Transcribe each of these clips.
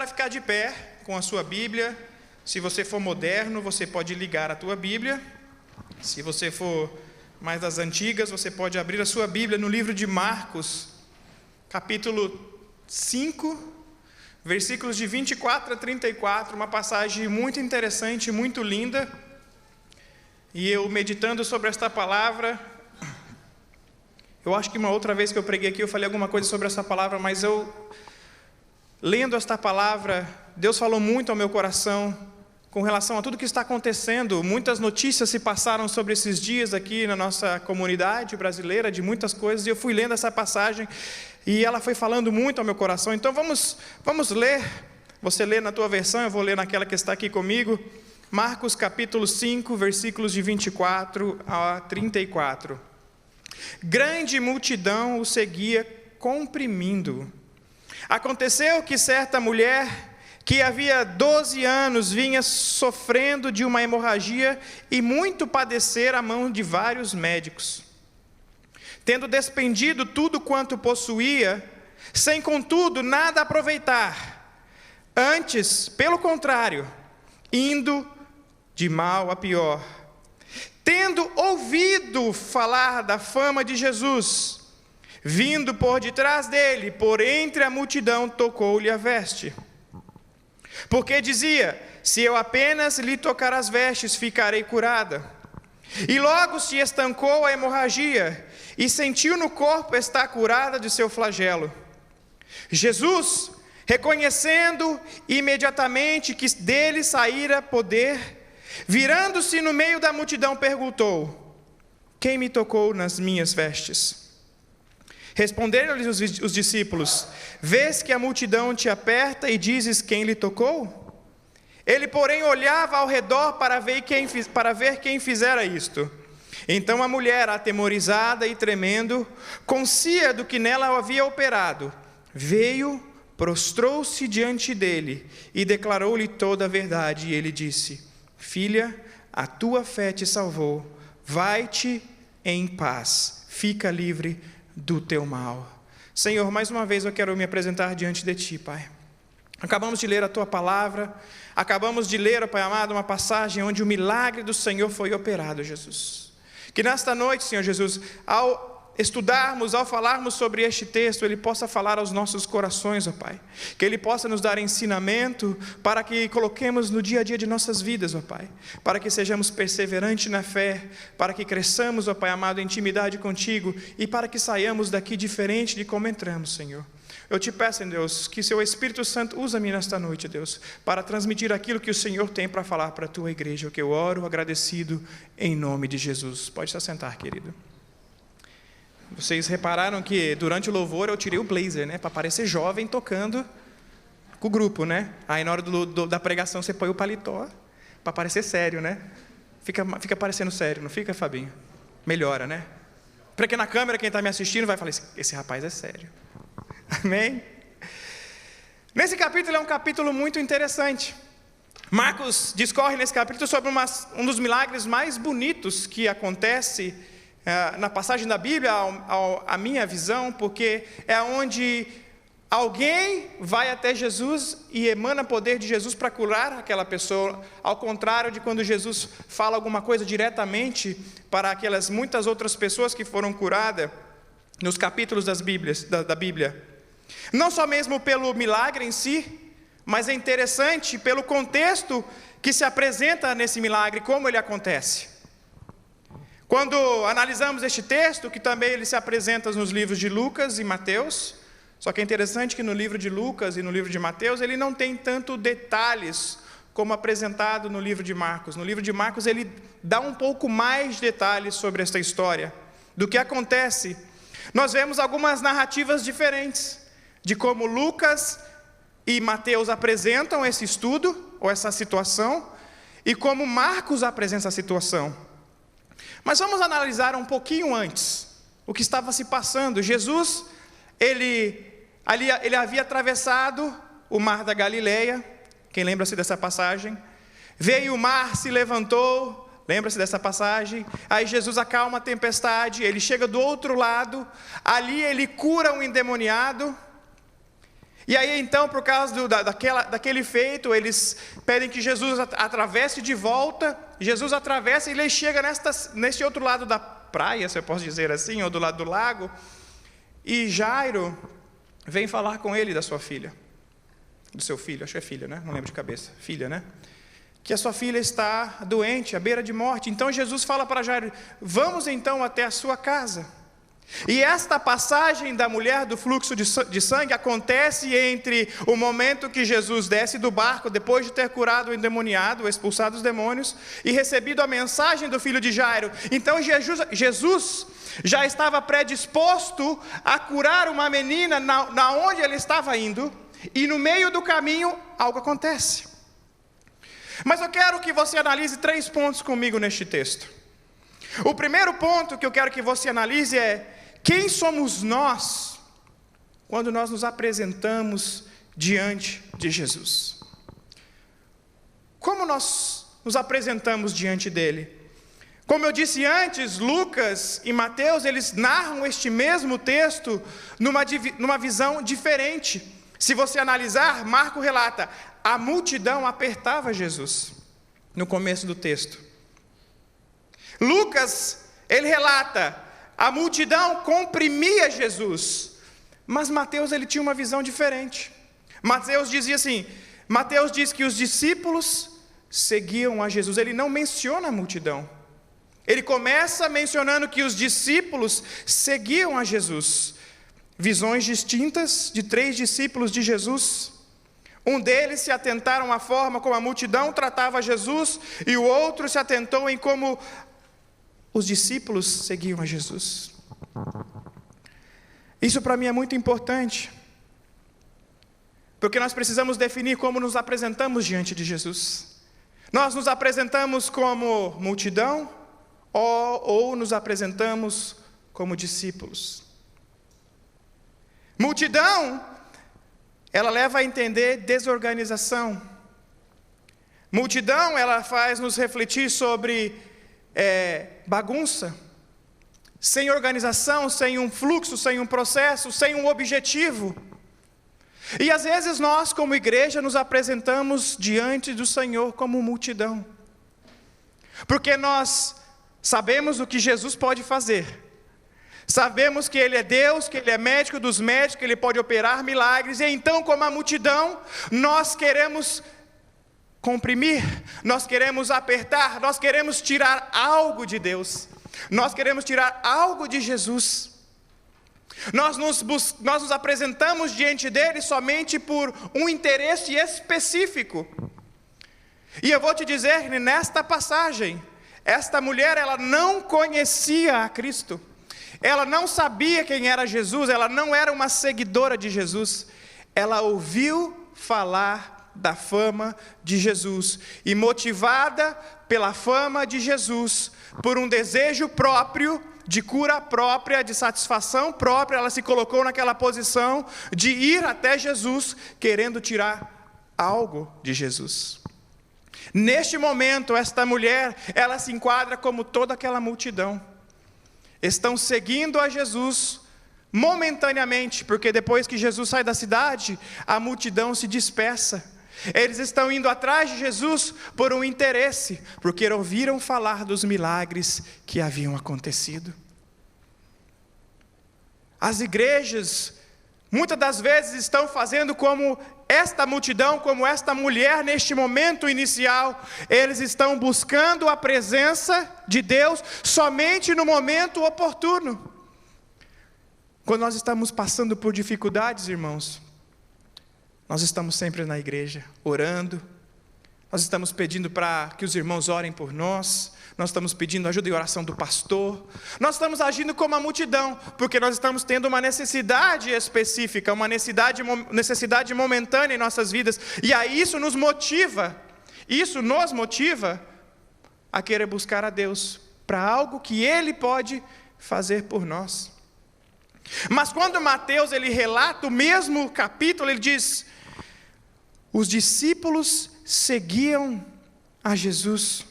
a ficar de pé com a sua Bíblia. Se você for moderno, você pode ligar a tua Bíblia. Se você for mais das antigas, você pode abrir a sua Bíblia no livro de Marcos, capítulo 5, versículos de 24 a 34, uma passagem muito interessante, muito linda. E eu meditando sobre esta palavra, eu acho que uma outra vez que eu preguei aqui, eu falei alguma coisa sobre essa palavra, mas lendo esta palavra, Deus falou muito ao meu coração com relação a tudo que está acontecendo. Muitas notícias se passaram sobre esses dias aqui na nossa comunidade brasileira, de muitas coisas, e eu fui lendo essa passagem, e ela foi falando muito ao meu coração. Então vamos ler, você lê na tua versão, eu vou ler naquela que está aqui comigo, Marcos capítulo 5, versículos de 24 a 34. Grande multidão o seguia comprimindo. Aconteceu que certa mulher, que havia 12 anos vinha sofrendo de uma hemorragia e muito padecer à mão de vários médicos, tendo despendido tudo quanto possuía, sem contudo nada aproveitar, antes, pelo contrário, indo de mal a pior. Tendo ouvido falar da fama de Jesus, vindo por detrás dele, por entre a multidão, tocou-lhe a veste. Porque dizia: se eu apenas lhe tocar as vestes, ficarei curada. E logo se estancou a hemorragia, e sentiu no corpo estar curada de seu flagelo. Jesus, reconhecendo imediatamente que dele saíra poder, virando-se no meio da multidão, perguntou: quem me tocou nas minhas vestes? Responderam-lhe os discípulos: vês que a multidão te aperta e dizes quem lhe tocou? Ele, porém, olhava ao redor para ver quem fizera isto. Então a mulher, atemorizada e tremendo, consciente do que nela havia operado, veio, prostrou-se diante dele e declarou-lhe toda a verdade. E ele disse: filha, a tua fé te salvou, vai-te em paz, fica livre do teu mal. Senhor, mais uma vez eu quero me apresentar diante de Ti, Pai. Acabamos de ler a Tua palavra, acabamos de ler, Pai amado, uma passagem onde o milagre do Senhor foi operado, Jesus. Que nesta noite, Senhor Jesus, ao estudarmos, ao falarmos sobre este texto, Ele possa falar aos nossos corações, ó Pai. Que Ele possa nos dar ensinamento para que coloquemos no dia a dia de nossas vidas, ó Pai. Para que sejamos perseverantes na fé, para que cresçamos, ó Pai amado, em intimidade contigo e para que saiamos daqui diferente de como entramos, Senhor. Eu te peço, Deus, que Seu Espírito Santo use-me nesta noite, Deus, para transmitir aquilo que o Senhor tem para falar para a Tua igreja, o que eu oro agradecido em nome de Jesus. Pode se assentar, querido. Vocês repararam que durante o louvor eu tirei o blazer, né? Para parecer jovem tocando com o grupo, né? Aí na hora da pregação você põe o paletó para parecer sério, né? Fica parecendo sério, não fica, Fabinho? Melhora, né? Porque na câmera quem está me assistindo vai falar: esse rapaz é sério. Amém? Nesse capítulo é um capítulo muito interessante. Marcos discorre nesse capítulo sobre um dos milagres mais bonitos que acontece na passagem da Bíblia, a minha visão, porque é onde alguém vai até Jesus e emana poder de Jesus para curar aquela pessoa, ao contrário de quando Jesus fala alguma coisa diretamente para aquelas muitas outras pessoas que foram curadas nos capítulos da Bíblia. Não só mesmo pelo milagre em si, mas é interessante pelo contexto que se apresenta nesse milagre, como ele acontece. Quando analisamos este texto, que também ele se apresenta nos livros de Lucas e Mateus, só que é interessante que no livro de Lucas e no livro de Mateus, ele não tem tanto detalhes como apresentado no livro de Marcos. No livro de Marcos, ele dá um pouco mais de detalhes sobre esta história, do que acontece. Nós vemos algumas narrativas diferentes, de como Lucas e Mateus apresentam esse estudo, ou essa situação, e como Marcos apresenta a situação. Mas vamos analisar um pouquinho antes o que estava se passando. Jesus, ele havia atravessado o mar da Galileia. Quem lembra-se dessa passagem? Veio o mar, se levantou, lembra-se dessa passagem? Aí Jesus acalma a tempestade, ele chega do outro lado, ali ele cura um endemoniado. E aí então, por causa daquele feito, eles pedem que Jesus atravesse de volta. Jesus atravessa e ele chega neste outro lado da praia, se eu posso dizer assim, ou do lado do lago. E Jairo vem falar com ele da sua filha, do seu filho, acho que é filha, né? Não lembro de cabeça, filha, né? Que a sua filha está doente, à beira de morte. Então Jesus fala para Jairo: vamos então até a sua casa. E esta passagem da mulher do fluxo de sangue acontece entre o momento que Jesus desce do barco, depois de ter curado o endemoniado, expulsado os demônios, e recebido a mensagem do filho de Jairo. Então Jesus já estava predisposto a curar uma menina na onde ele estava indo, e no meio do caminho algo acontece. Mas eu quero que você analise 3 pontos comigo neste texto. O primeiro ponto que eu quero que você analise é: quem somos nós quando nós nos apresentamos diante de Jesus? Como nós nos apresentamos diante dele? Como eu disse antes, Lucas e Mateus, eles narram este mesmo texto numa visão diferente. Se você analisar, Marcos relata: a multidão apertava Jesus, no começo do texto. Lucas, ele relata: a multidão comprimia Jesus. Mas Mateus, ele tinha uma visão diferente. Mateus dizia assim, Mateus diz que os discípulos seguiam a Jesus. Ele não menciona a multidão. Ele começa mencionando que os discípulos seguiam a Jesus. Visões distintas de 3 discípulos de Jesus. Um deles se atentaram à forma como a multidão tratava Jesus, e o outro se atentou em como os discípulos seguiam a Jesus. Isso para mim é muito importante, porque nós precisamos definir como nos apresentamos diante de Jesus. Nós nos apresentamos como multidão ou nos apresentamos como discípulos? Multidão, ela leva a entender desorganização. Multidão, ela faz nos refletir sobre bagunça, sem organização, sem um fluxo, sem um processo, sem um objetivo. E às vezes nós, como igreja, nos apresentamos diante do Senhor como multidão, porque nós sabemos o que Jesus pode fazer, sabemos que Ele é Deus, que Ele é médico dos médicos, que Ele pode operar milagres, e então, como a multidão, nós queremos comprimir, nós queremos apertar, nós queremos tirar algo de Deus, nós queremos tirar algo de Jesus. Nós nos apresentamos diante dele somente por um interesse específico. E eu vou te dizer que nesta passagem, esta mulher, ela não conhecia a Cristo, ela não sabia quem era Jesus, ela não era uma seguidora de Jesus, ela ouviu falar da fama de Jesus, e motivada pela fama de Jesus, por um desejo próprio, de cura própria, de satisfação própria, ela se colocou naquela posição de ir até Jesus, querendo tirar algo de Jesus. Neste momento, esta mulher, ela se enquadra como toda aquela multidão. Estão seguindo a Jesus momentaneamente, porque depois que Jesus sai da cidade, a multidão se dispersa. Eles estão indo atrás de Jesus por um interesse, porque ouviram falar dos milagres que haviam acontecido. As igrejas, muitas das vezes, estão fazendo como esta multidão, como esta mulher neste momento inicial. Eles estão buscando a presença de Deus somente no momento oportuno. Quando nós estamos passando por dificuldades, irmãos, nós estamos sempre na igreja, orando, nós estamos pedindo para que os irmãos orem por nós, nós estamos pedindo ajuda e oração do pastor, nós estamos agindo como a multidão, porque nós estamos tendo uma necessidade específica, uma necessidade momentânea em nossas vidas, e aí isso nos motiva a querer buscar a Deus, para algo que Ele pode fazer por nós. Mas quando Mateus ele relata o mesmo capítulo, ele diz: os discípulos seguiam a Jesus.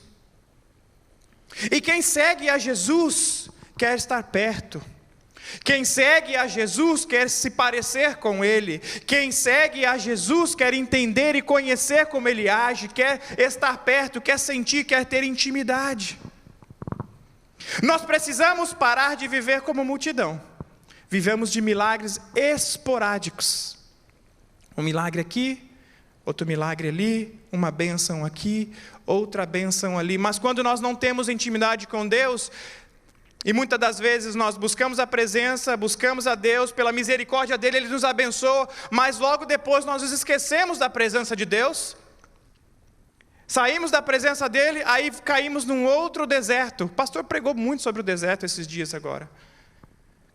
E quem segue a Jesus quer estar perto. Quem segue a Jesus quer se parecer com Ele. Quem segue a Jesus quer entender e conhecer como Ele age, quer estar perto, quer sentir, quer ter intimidade. Nós precisamos parar de viver como multidão. Vivemos de milagres esporádicos. Um milagre aqui, outro milagre ali, uma bênção aqui, outra bênção ali. Mas quando nós não temos intimidade com Deus, e muitas das vezes nós buscamos a presença, buscamos a Deus, pela misericórdia dEle, Ele nos abençoa, mas logo depois nós nos esquecemos da presença de Deus, saímos da presença dEle, aí caímos num outro deserto. O pastor pregou muito sobre o deserto esses dias agora.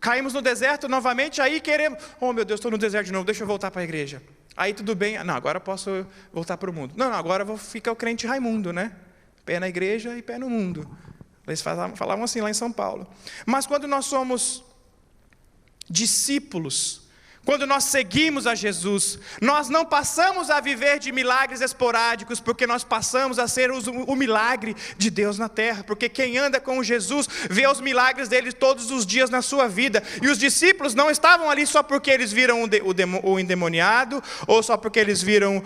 Caímos no deserto novamente, aí queremos, oh meu Deus, estou no deserto de novo, deixa eu voltar para a igreja. Aí tudo bem, não, agora posso voltar para o mundo. Não, agora vou ficar o crente Raimundo, né? Pé na igreja e pé no mundo. Eles falavam assim lá em São Paulo. Mas quando nós somos discípulos, quando nós seguimos a Jesus, nós não passamos a viver de milagres esporádicos, porque nós passamos a ser o milagre de Deus na terra, porque quem anda com Jesus vê os milagres dele todos os dias na sua vida. E os discípulos não estavam ali só porque eles viram o endemoniado, ou só porque eles viram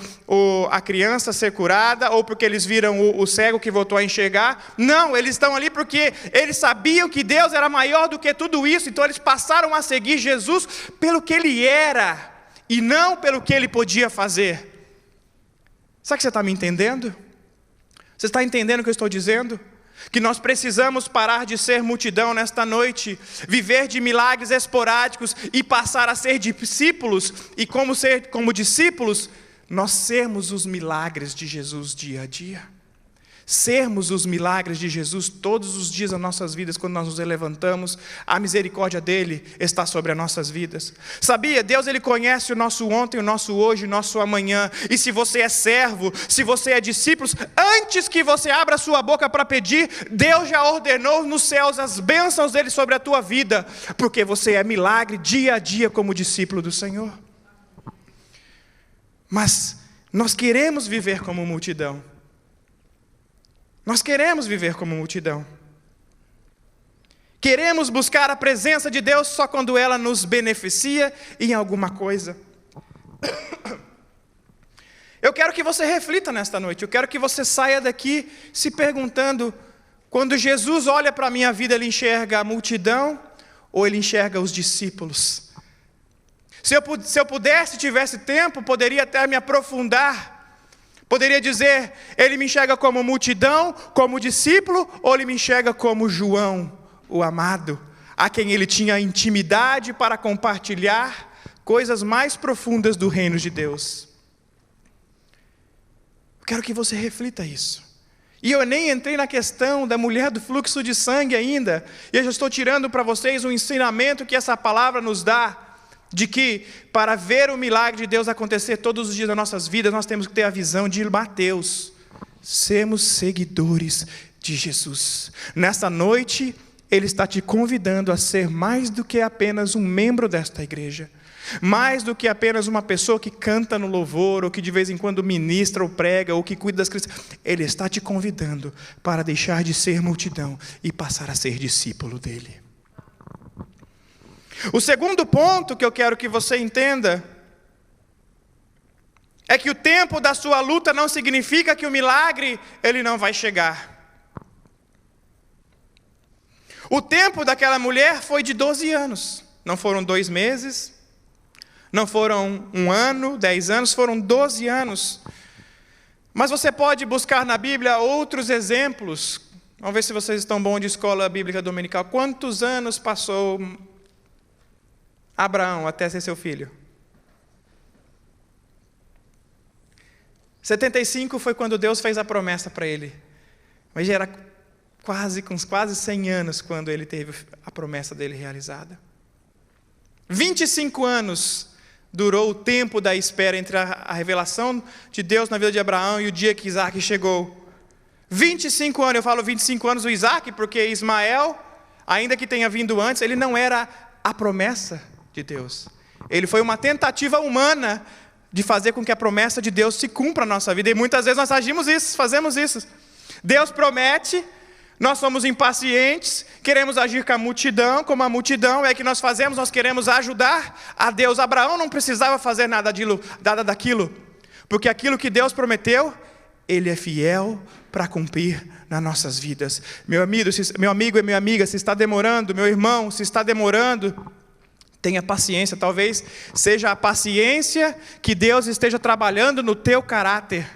a criança ser curada, ou porque eles viram o cego que voltou a enxergar. Não, eles estão ali porque eles sabiam que Deus era maior do que tudo isso, então eles passaram a seguir Jesus pelo que Ele era, e não pelo que Ele podia fazer. Sabe que você está me entendendo? Você está entendendo o que eu estou dizendo? Que nós precisamos parar de ser multidão nesta noite, viver de milagres esporádicos e passar a ser discípulos, e como discípulos, nós sermos os milagres de Jesus dia a dia. Sermos os milagres de Jesus todos os dias das nossas vidas. Quando nós nos levantamos, a misericórdia dEle está sobre as nossas vidas. Sabia? Deus, Ele conhece o nosso ontem, o nosso hoje, o nosso amanhã. E se você é servo, se você é discípulo, antes que você abra a sua boca para pedir, Deus já ordenou nos céus as bênçãos dEle sobre a tua vida, porque você é milagre dia a dia como discípulo do Senhor. Mas nós queremos viver como multidão. Nós queremos viver como multidão. Queremos buscar a presença de Deus só quando ela nos beneficia em alguma coisa. Eu quero que você reflita nesta noite. Eu quero que você saia daqui se perguntando: quando Jesus olha para a minha vida, Ele enxerga a multidão ou Ele enxerga os discípulos? Se eu pudesse, tivesse tempo, poderia até me aprofundar. Poderia dizer, Ele me enxerga como multidão, como discípulo, ou Ele me enxerga como João, o amado, a quem Ele tinha intimidade para compartilhar coisas mais profundas do reino de Deus. Eu quero que você reflita isso. E eu nem entrei na questão da mulher do fluxo de sangue ainda, e eu já estou tirando para vocês um ensinamento que essa palavra nos dá, de que para ver o milagre de Deus acontecer todos os dias das nossas vidas, nós temos que ter a visão de Mateus. Sermos seguidores de Jesus. Nessa noite, Ele está te convidando a ser mais do que apenas um membro desta igreja. Mais do que apenas uma pessoa que canta no louvor, ou que de vez em quando ministra ou prega, ou que cuida das crianças. Ele está te convidando para deixar de ser multidão e passar a ser discípulo dEle. O segundo ponto que eu quero que você entenda é que o tempo da sua luta não significa que o milagre ele não vai chegar. O tempo daquela mulher foi de 12 anos. Não foram 2 meses, não foram 1 ano, 10 anos, foram 12 anos. Mas você pode buscar na Bíblia outros exemplos. Vamos ver se vocês estão bons de escola bíblica dominical. Quantos anos passou Abraão até ser seu filho? 75 foi quando Deus fez a promessa para ele. Mas já era com quase 100 anos quando ele teve a promessa dele realizada. 25 anos durou o tempo da espera entre a revelação de Deus na vida de Abraão e o dia que Isaac chegou. 25 anos, eu falo 25 anos do Isaac, porque Ismael, ainda que tenha vindo antes, ele não era a promessa de Deus. Ele foi uma tentativa humana de fazer com que a promessa de Deus se cumpra na nossa vida. E muitas vezes nós fazemos isso. Deus promete, nós somos impacientes, queremos agir com a multidão, como a multidão é que nós fazemos, nós queremos ajudar a Deus. Abraão não precisava fazer nada daquilo, porque aquilo que Deus prometeu, Ele é fiel para cumprir nas nossas vidas. Meu amigo e minha amiga, se está demorando, meu irmão, se está demorando, tenha paciência. Talvez seja a paciência que Deus esteja trabalhando no teu caráter.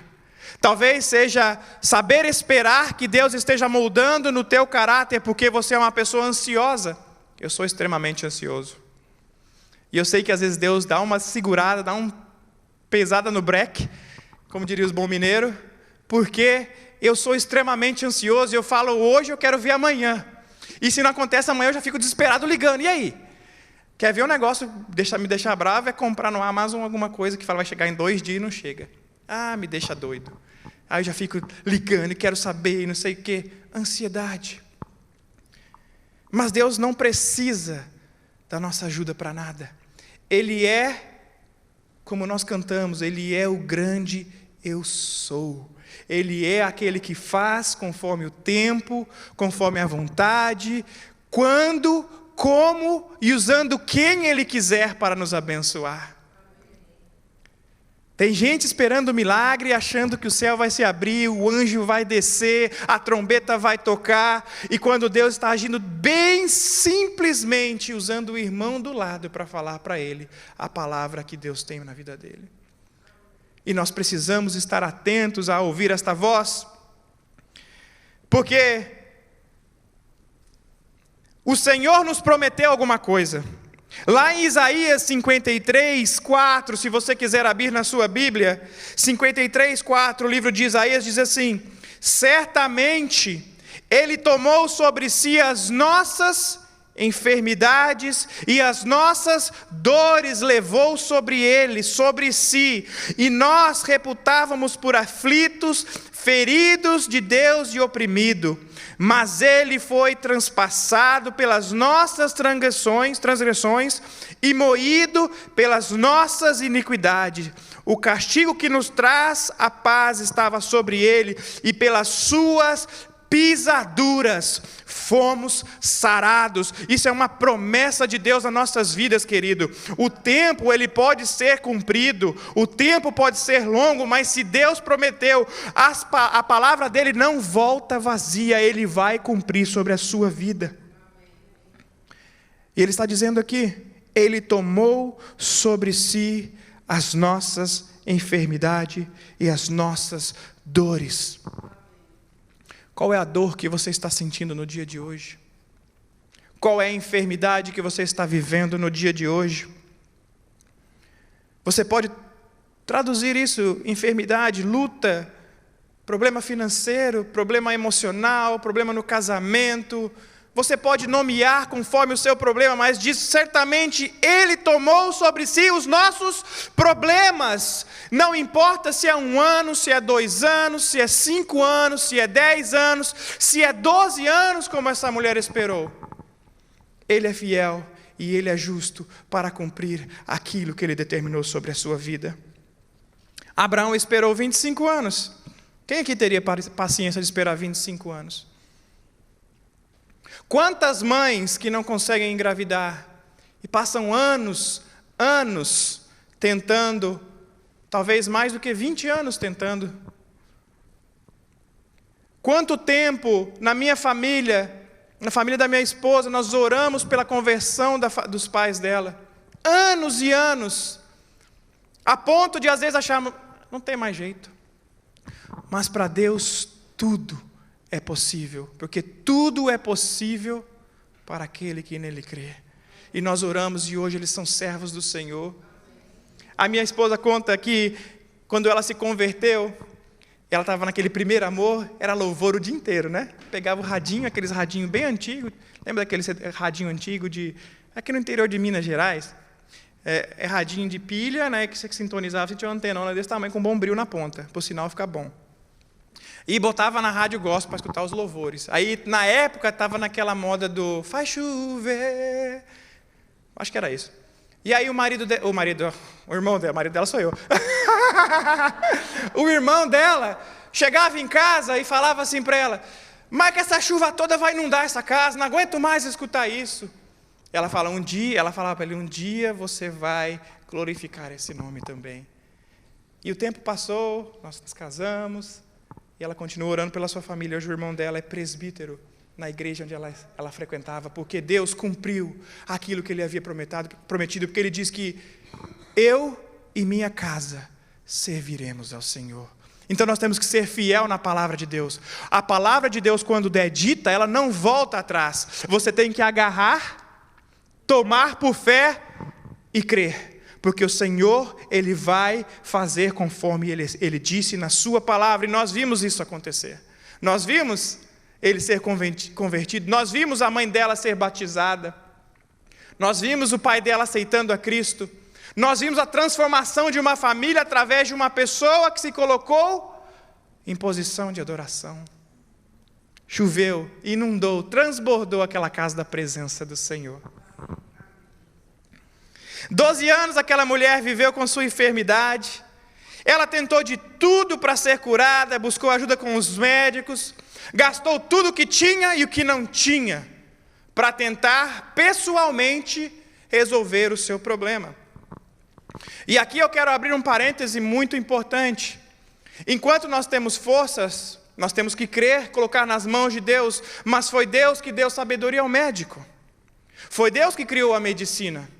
Talvez seja saber esperar que Deus esteja moldando no teu caráter, porque você é uma pessoa ansiosa. Eu sou extremamente ansioso. E eu sei que às vezes Deus dá uma segurada, dá uma pesada no breque, como diria os bons mineiros, porque eu sou extremamente ansioso e eu falo, hoje eu quero ver amanhã. E se não acontece amanhã, eu já fico desesperado ligando. E aí? Quer ver um negócio, me deixar bravo, é comprar no Amazon alguma coisa que fala vai chegar em 2 dias e não chega. Ah, me deixa doido. Aí eu já fico ligando e quero saber e não sei o quê. Ansiedade. Mas Deus não precisa da nossa ajuda para nada. Ele é, como nós cantamos, Ele é o grande eu sou. Ele é aquele que faz conforme o tempo, conforme a vontade, quando, como e usando quem Ele quiser para nos abençoar. Tem gente esperando o milagre, achando que o céu vai se abrir, o anjo vai descer, a trombeta vai tocar, e quando Deus está agindo bem simplesmente, usando o irmão do lado para falar para ele a palavra que Deus tem na vida dele. E nós precisamos estar atentos a ouvir esta voz, porque o Senhor nos prometeu alguma coisa. Lá em Isaías 53, 4, se você quiser abrir na sua Bíblia, 53, 4, o livro de Isaías diz assim: certamente Ele tomou sobre si as nossas enfermidades e as nossas dores levou sobre Ele, sobre si, e nós reputávamos por aflitos, feridos de Deus e oprimido. Mas Ele foi transpassado pelas nossas transgressões e moído pelas nossas iniquidades. O castigo que nos traz a paz estava sobre Ele, e pelas suas pisaduras fomos sarados. Isso é uma promessa de Deus nas nossas vidas, querido. O tempo ele pode ser cumprido, o tempo pode ser longo, mas se Deus prometeu, a palavra dele não volta vazia, ele vai cumprir sobre a sua vida. E ele está dizendo aqui, Ele tomou sobre si as nossas enfermidades e as nossas dores. Qual é a dor que você está sentindo no dia de hoje? Qual é a enfermidade que você está vivendo no dia de hoje? Você pode traduzir isso, enfermidade, luta, problema financeiro, problema emocional, problema no casamento. Você pode nomear conforme o seu problema, mas diz certamente Ele tomou sobre si os nossos problemas. Não importa se é 1 ano, se é 2 anos, se é 5 anos, se é 10 anos, se é 12 anos, como essa mulher esperou. Ele é fiel e Ele é justo para cumprir aquilo que Ele determinou sobre a sua vida. Abraão esperou 25 anos. Quem aqui teria paciência de esperar 25 anos? Quantas mães que não conseguem engravidar e passam anos tentando, talvez mais do que 20 anos tentando. Quanto tempo na minha família, na família da minha esposa, nós oramos pela conversão dos pais dela. Anos e anos, a ponto de às vezes acharmos, não tem mais jeito. Mas para Deus tudo é possível, porque tudo é possível para aquele que nele crê. E nós oramos e hoje eles são servos do Senhor. A minha esposa conta que quando ela se converteu, ela estava naquele primeiro amor, era louvor o dia inteiro, né? Pegava o radinho, aqueles radinhos bem antigos, lembra daquele radinho antigo aqui no interior de Minas Gerais? É radinho de pilha, né? Que você sintonizava, você tinha uma antenona desse tamanho com um bombril na ponta, para o sinal ficar bom. E botava na rádio gospel para escutar os louvores. Aí, na época, estava naquela moda do faz chover. Acho que era isso. E aí o irmão dela, marido dela sou eu. O irmão dela chegava em casa e falava assim para ela: Mas que essa chuva toda vai inundar essa casa, não aguento mais escutar isso. Ela falava para ele, um dia você vai glorificar esse nome também. E o tempo passou, nós nos casamos, e ela continuou orando pela sua família. Hoje o irmão dela é presbítero na igreja onde ela frequentava, porque Deus cumpriu aquilo que ele havia prometido, porque ele diz que eu e minha casa serviremos ao Senhor. Então nós temos que ser fiel na palavra de Deus. A palavra de Deus, quando é dita, ela não volta atrás. Você tem que agarrar, tomar por fé e crer. Porque o Senhor, Ele vai fazer conforme Ele disse na sua palavra. E nós vimos isso acontecer. Nós vimos ele ser convertido. Nós vimos a mãe dela ser batizada. Nós vimos o pai dela aceitando a Cristo. Nós vimos a transformação de uma família através de uma pessoa que se colocou em posição de adoração. Choveu, inundou, transbordou aquela casa da presença do Senhor. 12 anos aquela mulher viveu com sua enfermidade. Ela tentou de tudo para ser curada, buscou ajuda com os médicos, gastou tudo o que tinha e o que não tinha para tentar pessoalmente resolver o seu problema. E aqui eu quero abrir um parêntese muito importante. Enquanto nós temos forças, nós temos que crer, colocar nas mãos de Deus, mas foi Deus que deu sabedoria ao médico. Foi Deus que criou a medicina.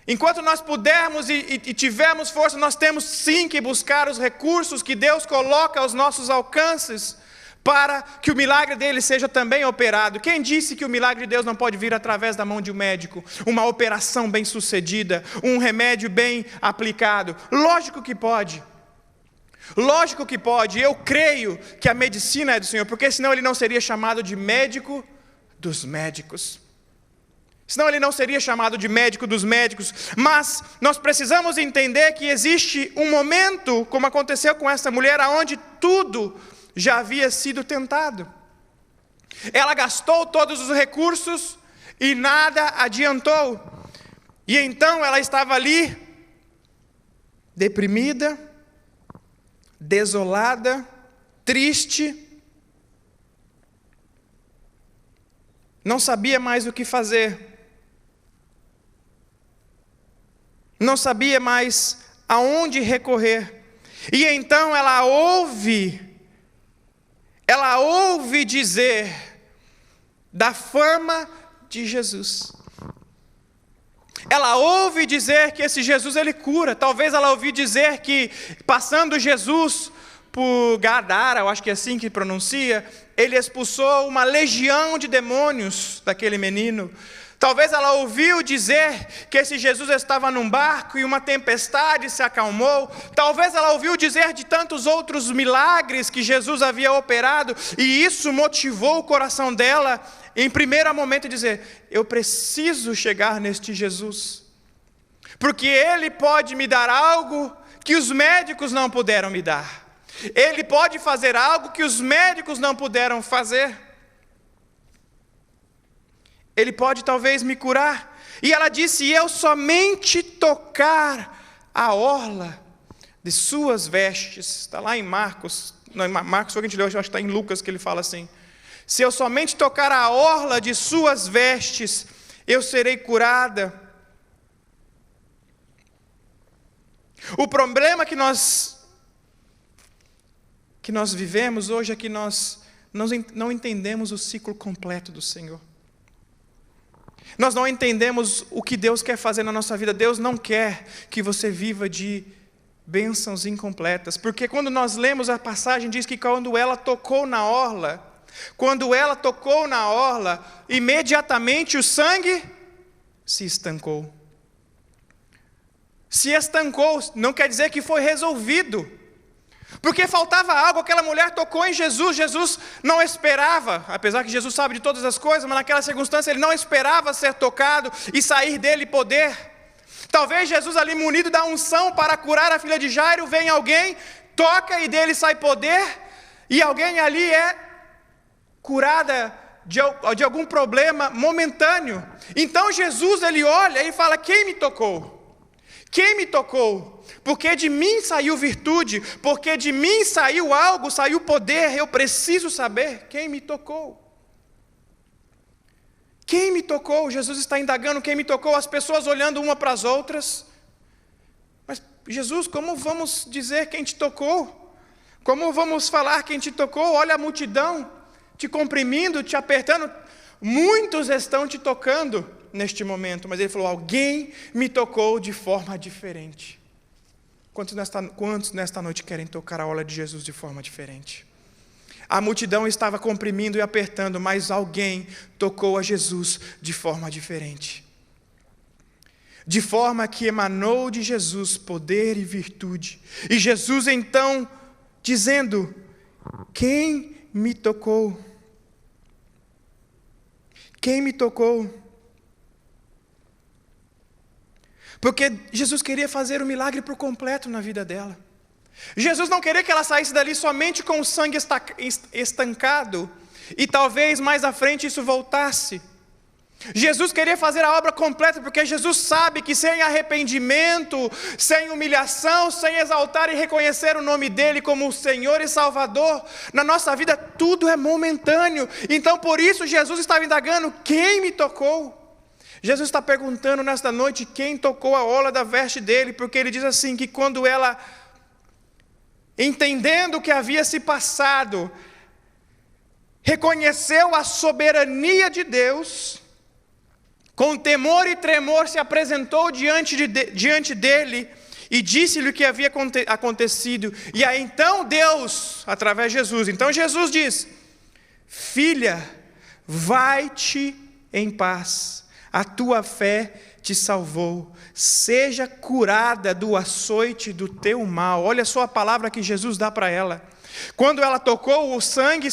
Enquanto nós pudermos e tivermos força, nós temos sim que buscar os recursos que Deus coloca aos nossos alcances para que o milagre dele seja também operado. Quem disse que o milagre de Deus não pode vir através da mão de um médico? Uma operação bem sucedida, um remédio bem aplicado? Lógico que pode. Lógico que pode. Eu creio que a medicina é do Senhor, porque senão ele não seria chamado de médico dos médicos. Senão ele não seria chamado de médico dos médicos. Mas nós precisamos entender que existe um momento, como aconteceu com essa mulher, onde tudo já havia sido tentado. Ela gastou todos os recursos e nada adiantou. E então ela estava ali, deprimida, desolada, triste, não sabia mais o que fazer. Não sabia mais aonde recorrer. E então ela ouve dizer da fama de Jesus. Ela ouve dizer que esse Jesus ele cura. Talvez ela ouviu dizer que passando Jesus por Gadara, eu acho que é assim que pronuncia, ele expulsou uma legião de demônios daquele menino. Talvez ela ouviu dizer que esse Jesus estava num barco e uma tempestade se acalmou. Talvez ela ouviu dizer de tantos outros milagres que Jesus havia operado, e isso motivou o coração dela, em primeiro momento, a dizer: eu preciso chegar neste Jesus, porque Ele pode me dar algo que os médicos não puderam me dar. Ele pode fazer algo que os médicos não puderam fazer. Ele pode talvez me curar. E ela disse: eu somente tocar a orla de suas vestes. Está lá em Marcos. Não, em Marcos foi o que a gente leu, acho que está em Lucas que ele fala assim. Se eu somente tocar a orla de suas vestes, eu serei curada. O problema que nós vivemos hoje é que nós não entendemos o ciclo completo do Senhor. Nós não entendemos o que Deus quer fazer na nossa vida. Deus não quer que você viva de bênçãos incompletas. Porque quando nós lemos a passagem, diz que quando ela tocou na orla, imediatamente o sangue se estancou. Se estancou, não quer dizer que foi resolvido. Porque faltava algo, aquela mulher tocou em Jesus, Jesus não esperava, apesar que Jesus sabe de todas as coisas, mas naquela circunstância ele não esperava ser tocado e sair dele poder. Talvez Jesus ali munido da unção para curar a filha de Jairo, vem alguém, toca e dele sai poder, e alguém ali é curada de algum problema momentâneo. Então Jesus ele olha e fala: quem me tocou? Quem me tocou? Porque de mim saiu virtude, porque de mim saiu algo, saiu poder, eu preciso saber quem me tocou. Quem me tocou? Jesus está indagando quem me tocou, as pessoas olhando uma para as outras. Mas, Jesus, como vamos dizer quem te tocou? Como vamos falar quem te tocou? Olha a multidão te comprimindo, te apertando. Muitos estão te tocando neste momento. Mas ele falou, alguém me tocou de forma diferente. Quantos nesta noite querem tocar a orla de Jesus de forma diferente? A multidão estava comprimindo e apertando, mas alguém tocou a Jesus de forma diferente. De forma que emanou de Jesus poder e virtude. E Jesus então, dizendo, quem me tocou? Quem me tocou? Porque Jesus queria fazer o milagre por completo na vida dela. Jesus não queria que ela saísse dali somente com o sangue estancado, e talvez mais à frente isso voltasse. Jesus queria fazer a obra completa, porque Jesus sabe que sem arrependimento, sem humilhação, sem exaltar e reconhecer o nome dEle como o Senhor e Salvador, na nossa vida tudo é momentâneo. Então por isso Jesus estava indagando, quem me tocou? Jesus está perguntando nesta noite quem tocou a orla da veste dele, porque ele diz assim, que quando ela, entendendo o que havia se passado, reconheceu a soberania de Deus, com temor e tremor se apresentou diante dele e disse-lhe o que havia acontecido. E aí então Deus, através de Jesus, então Jesus diz, filha, vai-te em paz, a tua fé te salvou, seja curada do açoite do teu mal. Olha só a palavra que Jesus dá para ela. Quando ela tocou, o sangue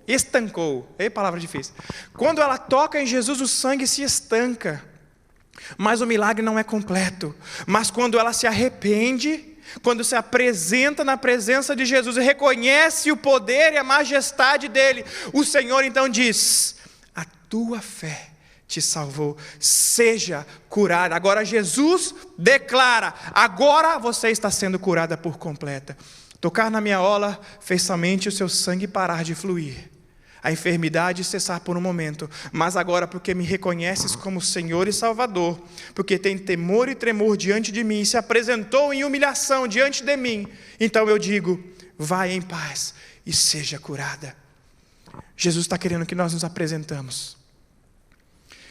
estancou. É palavra difícil. Quando ela toca em Jesus, o sangue se estanca. Mas o milagre não é completo. Mas quando ela se arrepende, quando se apresenta na presença de Jesus e reconhece o poder e a majestade dele, o Senhor então diz, a tua fé te salvou, seja curada. Agora Jesus declara, agora você está sendo curada por completa. Tocar na minha orla fez somente o seu sangue parar de fluir, a enfermidade cessar por um momento, mas agora porque me reconheces como Senhor e Salvador, porque tem temor e tremor diante de mim, e se apresentou em humilhação diante de mim, então eu digo, vai em paz e seja curada. Jesus está querendo que nós nos apresentemos,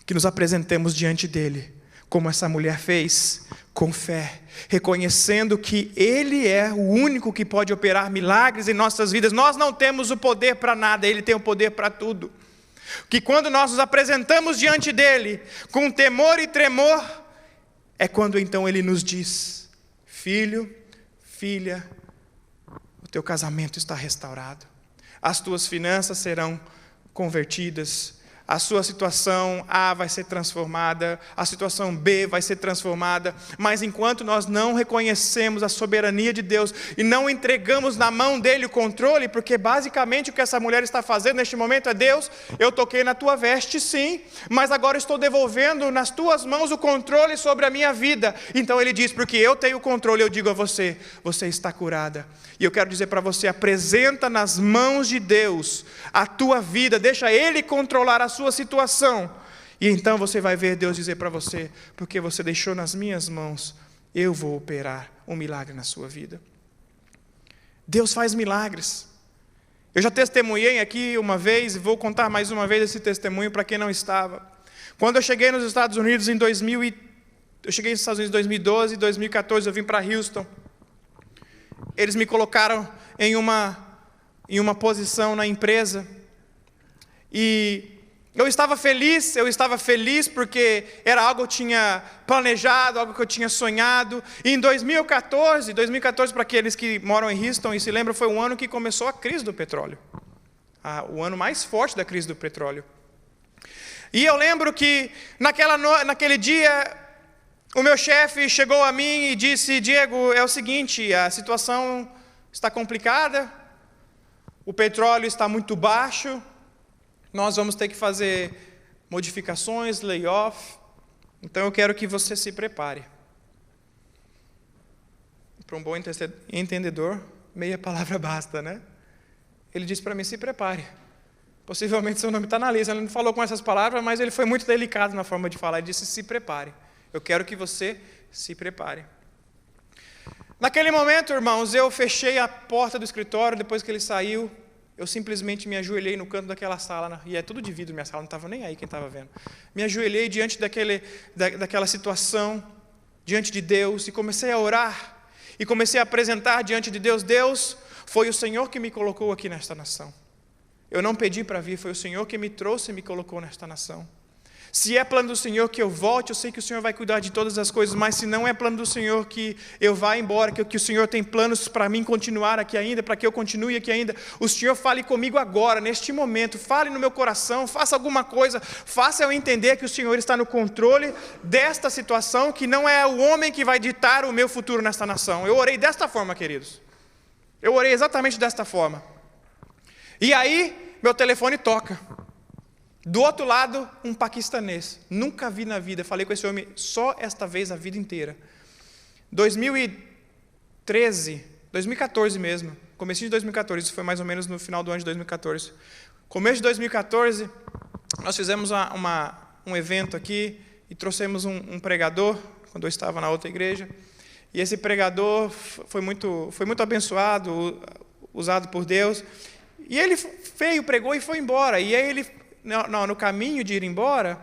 que nos apresentemos diante dele, como essa mulher fez, com fé, reconhecendo que Ele é o único que pode operar milagres em nossas vidas. Nós não temos o poder para nada, Ele tem o poder para tudo. Que quando nós nos apresentamos diante dEle, com temor e tremor, é quando então Ele nos diz, filho, filha, o teu casamento está restaurado, as tuas finanças serão convertidas, a sua situação A vai ser transformada, a situação B vai ser transformada, mas enquanto nós não reconhecemos a soberania de Deus e não entregamos na mão dele o controle, porque basicamente o que essa mulher está fazendo neste momento é, Deus, eu toquei na tua veste sim, mas agora estou devolvendo nas tuas mãos o controle sobre a minha vida. Então ele diz, porque eu tenho o controle, eu digo a você, você está curada. E eu quero dizer para você, apresenta nas mãos de Deus a tua vida, deixa Ele controlar a sua situação, e então você vai ver Deus dizer para você, porque você deixou nas minhas mãos, eu vou operar um milagre na sua vida. Deus faz milagres. Eu já testemunhei aqui uma vez, e vou contar mais uma vez esse testemunho para quem não estava. Quando eu cheguei nos Estados Unidos em 2012, 2014, eu vim para Houston. Eles me colocaram em uma posição na empresa, e eu estava feliz porque era algo que eu tinha planejado, algo que eu tinha sonhado. E em 2014 para aqueles que moram em Houston e se lembram, foi o ano que começou a crise do petróleo. O ano mais forte da crise do petróleo. E eu lembro que naquele dia, o meu chefe chegou a mim e disse, Diego, é o seguinte, a situação está complicada, o petróleo está muito baixo, nós vamos ter que fazer modificações, layoff, Então eu quero que você se prepare. Para um bom entendedor, meia palavra basta, né? Ele disse para mim, se prepare. Possivelmente seu nome está na lista. Ele não falou com essas palavras, mas ele foi muito delicado na forma de falar. Ele disse, se prepare. Eu quero que você se prepare. Naquele momento, irmãos, eu fechei a porta do escritório, depois que ele saiu, eu simplesmente me ajoelhei no canto daquela sala, e é tudo de vidro minha sala, não estava nem aí quem estava vendo. Me ajoelhei diante daquela situação, diante de Deus, e comecei a orar, e comecei a apresentar diante de Deus, Deus, foi o Senhor que me colocou aqui nesta nação. Eu não pedi para vir, foi o Senhor que me trouxe e me colocou nesta nação. Se é plano do Senhor que eu volte, eu sei que o Senhor vai cuidar de todas as coisas, mas se não é plano do Senhor que eu vá embora, que o Senhor tem planos para mim continuar aqui ainda, para que eu continue aqui ainda, o Senhor fale comigo agora, neste momento, fale no meu coração, faça alguma coisa, faça eu entender que o Senhor está no controle desta situação, que não é o homem que vai ditar o meu futuro nesta nação. Eu orei desta forma, queridos. Eu orei exatamente desta forma. E aí, meu telefone toca. Do outro lado, um paquistanês. Nunca vi na vida. Falei com esse homem só esta vez a vida inteira. 2014 mesmo. Comecinho de 2014. Isso foi mais ou menos no final do ano de 2014. Começo de 2014, nós fizemos um evento aqui e trouxemos um pregador, quando eu estava na outra igreja. E esse pregador foi muito abençoado, usado por Deus. E ele veio, pregou e foi embora. E aí ele... No caminho de ir embora,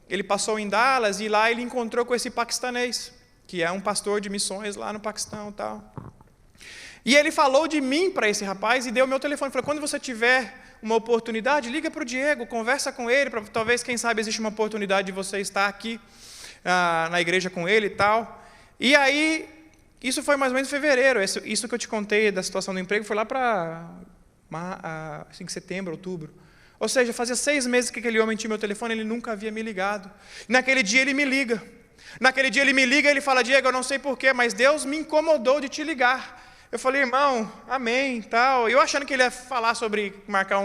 ele passou em Dallas e lá ele encontrou com esse paquistanês, que é um pastor de missões lá no Paquistão e tal. E ele falou de mim para esse rapaz e deu meu telefone. Falou, quando você tiver uma oportunidade, liga para o Diego, conversa com ele, talvez, quem sabe, existe uma oportunidade de você estar aqui na igreja com ele e tal. E aí, isso foi mais ou menos em fevereiro. Isso que eu te contei da situação do emprego foi lá para setembro, outubro. Ou seja, fazia 6 meses que aquele homem tinha meu telefone, ele nunca havia me ligado. Naquele dia ele me liga. E ele fala, Diego, eu não sei porquê, mas Deus me incomodou de te ligar. Eu falei, irmão, amém, tal. Eu achando que ele ia falar sobre marcar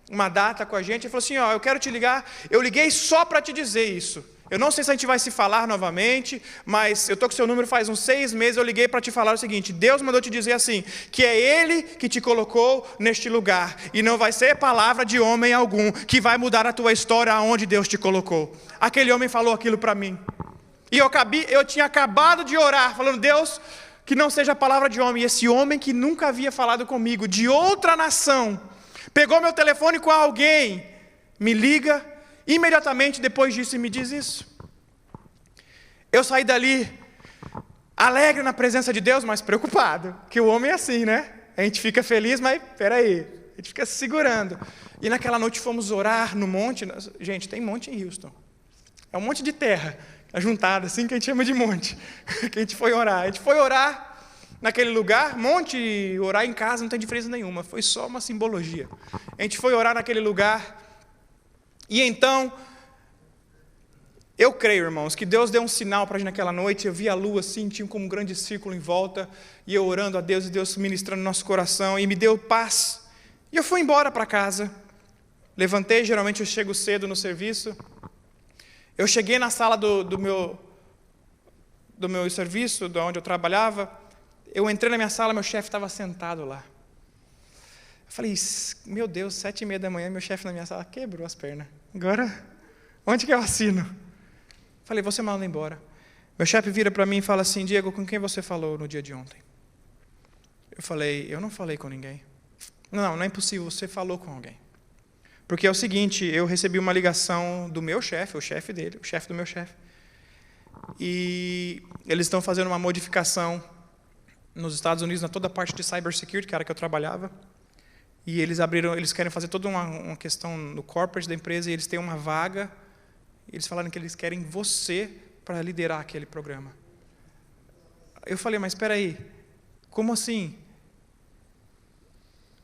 uma data com a gente. Ele falou assim, eu quero te ligar. Eu liguei só para te dizer isso. Eu não sei se a gente vai se falar novamente, mas eu estou com o seu número faz uns 6 meses, eu liguei para te falar o seguinte, Deus mandou te dizer assim, que é Ele que te colocou neste lugar, e não vai ser palavra de homem algum, que vai mudar a tua história aonde Deus te colocou. Aquele homem falou aquilo para mim, e eu tinha acabado de orar, falando, Deus, que não seja palavra de homem, e esse homem que nunca havia falado comigo, de outra nação, pegou meu telefone com alguém, me liga, imediatamente depois disso, me diz isso. Eu saí dali alegre na presença de Deus, mas preocupado, que o homem é assim, né? A gente fica feliz, mas peraí, a gente fica se segurando. E naquela noite fomos orar no monte. Gente, tem monte em Houston. É um monte de terra ajuntada, assim que a gente chama de monte. Que a gente foi orar. A gente foi orar naquele lugar, monte, orar em casa não tem diferença nenhuma, foi só uma simbologia. A gente foi orar naquele lugar. E então, eu creio, irmãos, que Deus deu um sinal para a gente naquela noite. Eu vi a lua assim, tinha como um grande círculo em volta, e eu orando a Deus, e Deus ministrando no nosso coração, e me deu paz. E eu fui embora para casa. Levantei, geralmente eu chego cedo no serviço. Eu cheguei na sala do meu serviço, de onde eu trabalhava. Eu entrei na minha sala, meu chefe estava sentado lá. Eu falei, meu Deus, 7h30 da manhã, meu chefe na minha sala quebrou as pernas. Agora, onde que eu assino? Falei, você manda embora. Meu chefe vira para mim e fala assim, Diego, com quem você falou no dia de ontem? Eu falei, eu não falei com ninguém. Não é impossível, você falou com alguém. Porque é o seguinte, eu recebi uma ligação do meu chefe, o chefe dele, o chefe do meu chefe. E eles estão fazendo uma modificação nos Estados Unidos, na toda a parte de cybersecurity, que era que eu trabalhava. E eles querem fazer toda uma questão no corporate da empresa, e eles têm uma vaga. E eles falaram que eles querem você para liderar aquele programa. Eu falei, mas espera aí, como assim?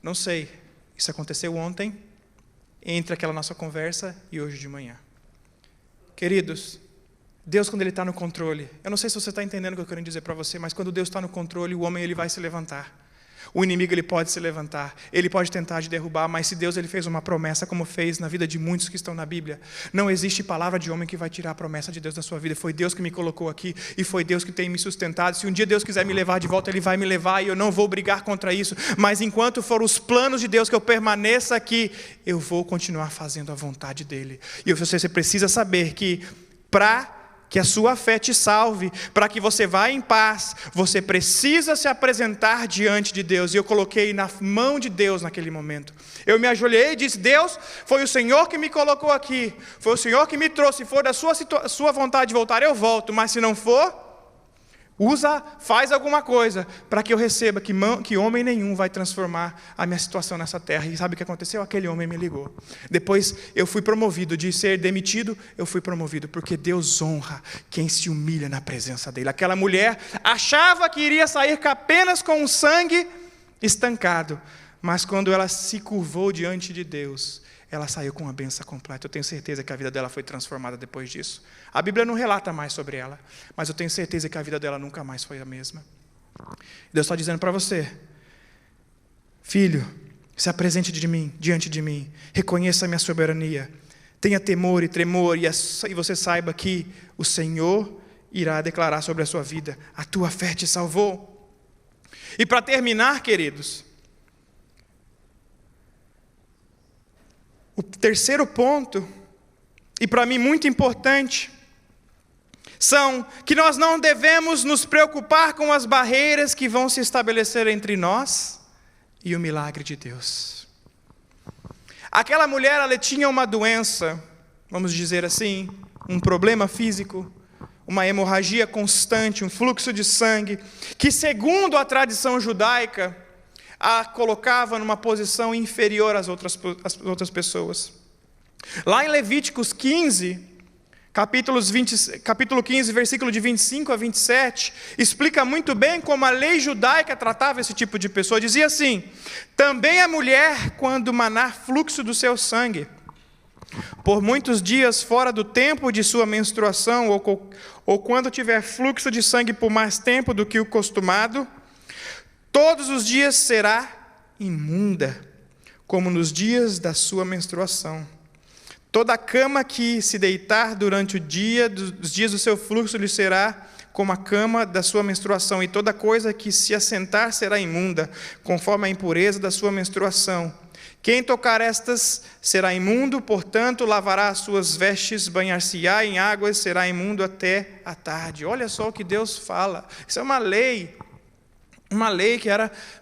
Não sei. Isso aconteceu ontem, entre aquela nossa conversa e hoje de manhã. Queridos, Deus, quando Ele está no controle, eu não sei se você está entendendo o que eu quero dizer para você, mas quando Deus está no controle, o homem ele vai se levantar. O inimigo ele pode se levantar, ele pode tentar te derrubar, mas se Deus ele fez uma promessa, como fez na vida de muitos que estão na Bíblia, não existe palavra de homem que vai tirar a promessa de Deus da sua vida. Foi Deus que me colocou aqui e foi Deus que tem me sustentado. Se um dia Deus quiser me levar de volta, Ele vai me levar e eu não vou brigar contra isso. Mas enquanto for os planos de Deus que eu permaneça aqui, eu vou continuar fazendo a vontade dEle. E você precisa saber que para que a sua fé te salve, para que você vá em paz, você precisa se apresentar diante de Deus. E eu coloquei na mão de Deus naquele momento. Eu me ajoelhei e disse: Deus, foi o Senhor que me colocou aqui, foi o Senhor que me trouxe. Se for da sua vontade de voltar, eu volto, mas se não for, faz alguma coisa para que eu receba que homem nenhum vai transformar a minha situação nessa terra. E sabe o que aconteceu? Aquele homem me ligou. Depois eu fui promovido, de ser demitido, eu fui promovido, porque Deus honra quem se humilha na presença dEle. Aquela mulher achava que iria sair apenas com o sangue estancado, mas quando ela se curvou diante de Deus, ela saiu com uma bênção completa. Eu tenho certeza que a vida dela foi transformada depois disso. A Bíblia não relata mais sobre ela, mas eu tenho certeza que a vida dela nunca mais foi a mesma. Deus está dizendo para você: filho, se apresente diante de mim, reconheça a minha soberania, tenha temor e tremor, e você saiba que o Senhor irá declarar sobre a sua vida: a tua fé te salvou. E para terminar, queridos, o terceiro ponto, e para mim muito importante, são que nós não devemos nos preocupar com as barreiras que vão se estabelecer entre nós e o milagre de Deus. Aquela mulher, ela tinha uma doença, vamos dizer assim, um problema físico, uma hemorragia constante, um fluxo de sangue, que segundo a tradição judaica, a colocava numa posição inferior às outras pessoas. Lá em Levíticos 15, capítulo 15, versículo de 25 a 27, explica muito bem como a lei judaica tratava esse tipo de pessoa. Dizia assim: também a mulher, quando manar fluxo do seu sangue, por muitos dias fora do tempo de sua menstruação, ou quando tiver fluxo de sangue por mais tempo do que o costumado, todos os dias será imunda, como nos dias da sua menstruação. Toda cama que se deitar durante os dias do seu fluxo lhe será como a cama da sua menstruação, e toda coisa que se assentar será imunda, conforme a impureza da sua menstruação. Quem tocar estas será imundo, portanto, lavará as suas vestes, banhar-se-á em águas, será imundo até a tarde. Olha só o que Deus fala. Isso é uma lei que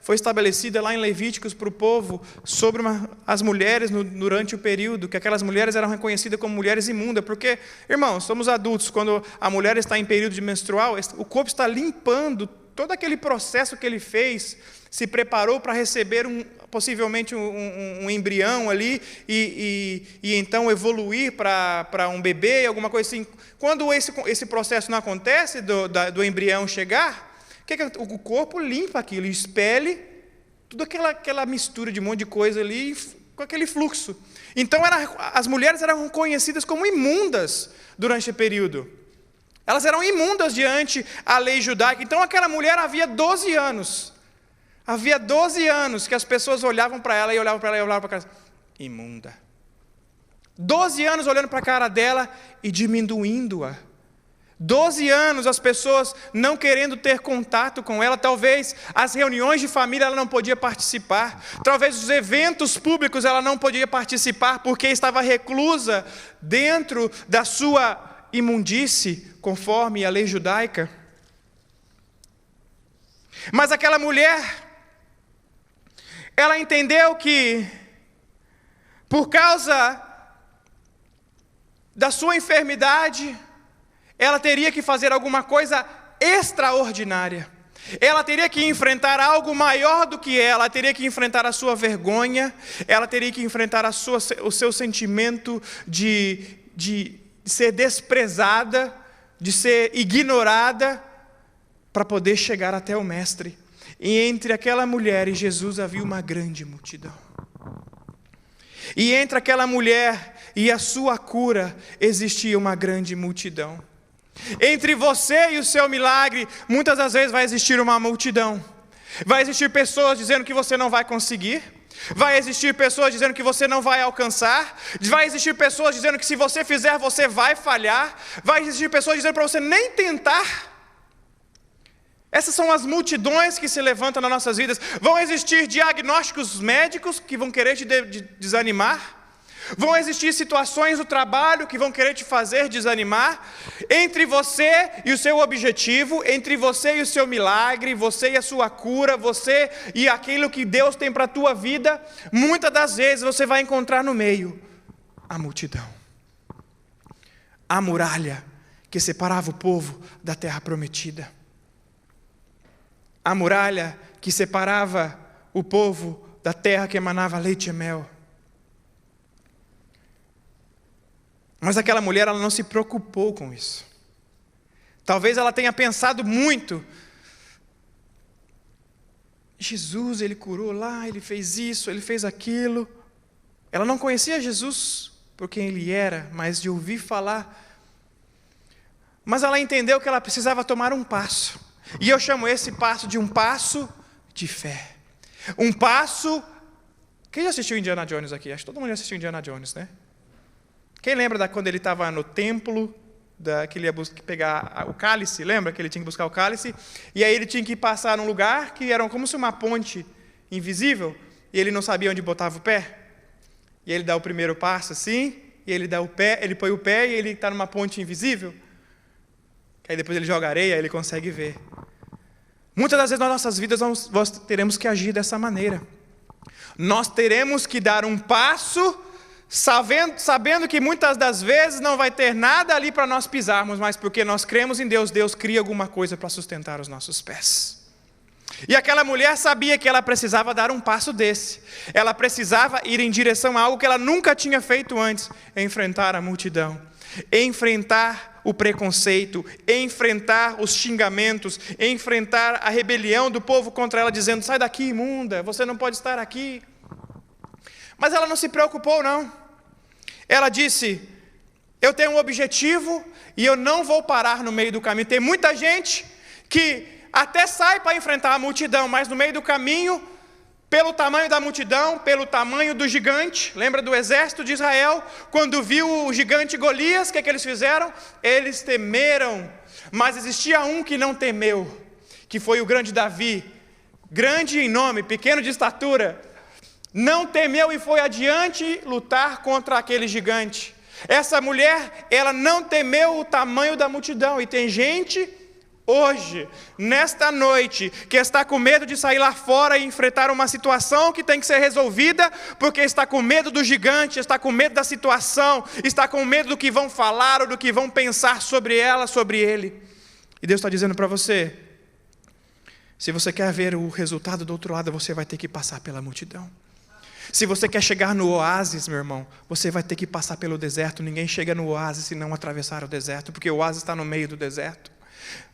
foi estabelecida lá em Levíticos para o povo, sobre as mulheres durante o período, que aquelas mulheres eram reconhecidas como mulheres imundas, porque, irmãos, somos adultos, quando a mulher está em período de menstrual, o corpo está limpando todo aquele processo que ele fez, se preparou para receber possivelmente um embrião ali, e então evoluir para um bebê, alguma coisa assim. Quando esse processo não acontece, do embrião chegar, o corpo limpa aquilo, expele toda aquela mistura de um monte de coisa ali, com aquele fluxo. Então as mulheres eram reconhecidas como imundas durante o período. Elas eram imundas diante a lei judaica. Então aquela mulher havia 12 anos. Havia 12 anos que as pessoas olhavam para ela e olhavam para ela e olhavam para a cara. Imunda. 12 anos olhando para a cara dela e diminuindo-a. 12 anos as pessoas não querendo ter contato com ela. Talvez as reuniões de família ela não podia participar. Talvez os eventos públicos ela não podia participar porque estava reclusa dentro da sua imundície, conforme a lei judaica. Mas aquela mulher, ela entendeu que por causa da sua enfermidade, ela teria que fazer alguma coisa extraordinária. Ela teria que enfrentar algo maior do que ela teria que enfrentar a sua vergonha, ela teria que enfrentar o seu sentimento de ser desprezada, de ser ignorada, para poder chegar até o Mestre. E entre aquela mulher e Jesus havia uma grande multidão. E entre aquela mulher e a sua cura existia uma grande multidão. Entre você e o seu milagre, muitas das vezes vai existir uma multidão. Vai existir pessoas dizendo que você não vai conseguir. Vai existir pessoas dizendo que você não vai alcançar. Vai existir pessoas dizendo que se você fizer, você vai falhar. Vai existir pessoas dizendo para você nem tentar. Essas são as multidões que se levantam nas nossas vidas. Vão existir diagnósticos médicos que vão querer te desanimar. Vão existir situações do trabalho que vão querer te fazer desanimar. Entre você e o seu objetivo, entre você e o seu milagre, você e a sua cura, você e aquilo que Deus tem para a tua vida, muitas das vezes você vai encontrar no meio a multidão. A muralha que separava o povo da terra prometida. A muralha que separava o povo da terra que emanava leite e mel. Mas aquela mulher, ela não se preocupou com isso. Talvez ela tenha pensado muito. Jesus, ele curou lá, ele fez isso, ele fez aquilo. Ela não conhecia Jesus por quem ele era, mas de ouvir falar. Mas ela entendeu que ela precisava tomar um passo. E eu chamo esse passo de um passo de fé. Um passo... Quem já assistiu Indiana Jones aqui? Acho que todo mundo já assistiu Indiana Jones, né? Quem lembra quando ele estava no templo, que ele ia pegar o cálice, lembra que ele tinha que buscar o cálice? E aí ele tinha que passar num lugar que era como se uma ponte invisível, e ele não sabia onde botava o pé. E ele dá o primeiro passo assim, e ele dá o pé, ele põe o pé e ele está numa ponte invisível. Aí depois ele joga areia, ele consegue ver. Muitas das vezes nas nossas vidas nós teremos que agir dessa maneira. Nós teremos que dar um passo, sabendo que muitas das vezes não vai ter nada ali para nós pisarmos, mas porque nós cremos em Deus, Deus cria alguma coisa para sustentar os nossos pés. E aquela mulher sabia que ela precisava dar um passo desse. Ela precisava ir em direção a algo que ela nunca tinha feito antes, enfrentar a multidão, enfrentar o preconceito, enfrentar os xingamentos, enfrentar a rebelião do povo contra ela, dizendo: sai daqui, imunda, você não pode estar aqui. Mas ela não se preocupou, não. Ela disse: eu tenho um objetivo e eu não vou parar no meio do caminho. Tem muita gente que até sai para enfrentar a multidão, mas no meio do caminho, pelo tamanho da multidão, pelo tamanho do gigante, lembra do exército de Israel? Quando viu o gigante Golias, o que eles fizeram? Eles temeram, mas existia um que não temeu, que foi o grande Davi, grande em nome, pequeno de estatura, não temeu e foi adiante lutar contra aquele gigante. Essa mulher, ela não temeu o tamanho da multidão, e tem gente hoje, nesta noite, que está com medo de sair lá fora e enfrentar uma situação que tem que ser resolvida, porque está com medo do gigante, está com medo da situação, está com medo do que vão falar ou do que vão pensar sobre ela, sobre ele. E Deus está dizendo para você: se você quer ver o resultado do outro lado, você vai ter que passar pela multidão. Se você quer chegar no oásis, meu irmão, você vai ter que passar pelo deserto. Ninguém chega no oásis se não atravessar o deserto, porque o oásis está no meio do deserto.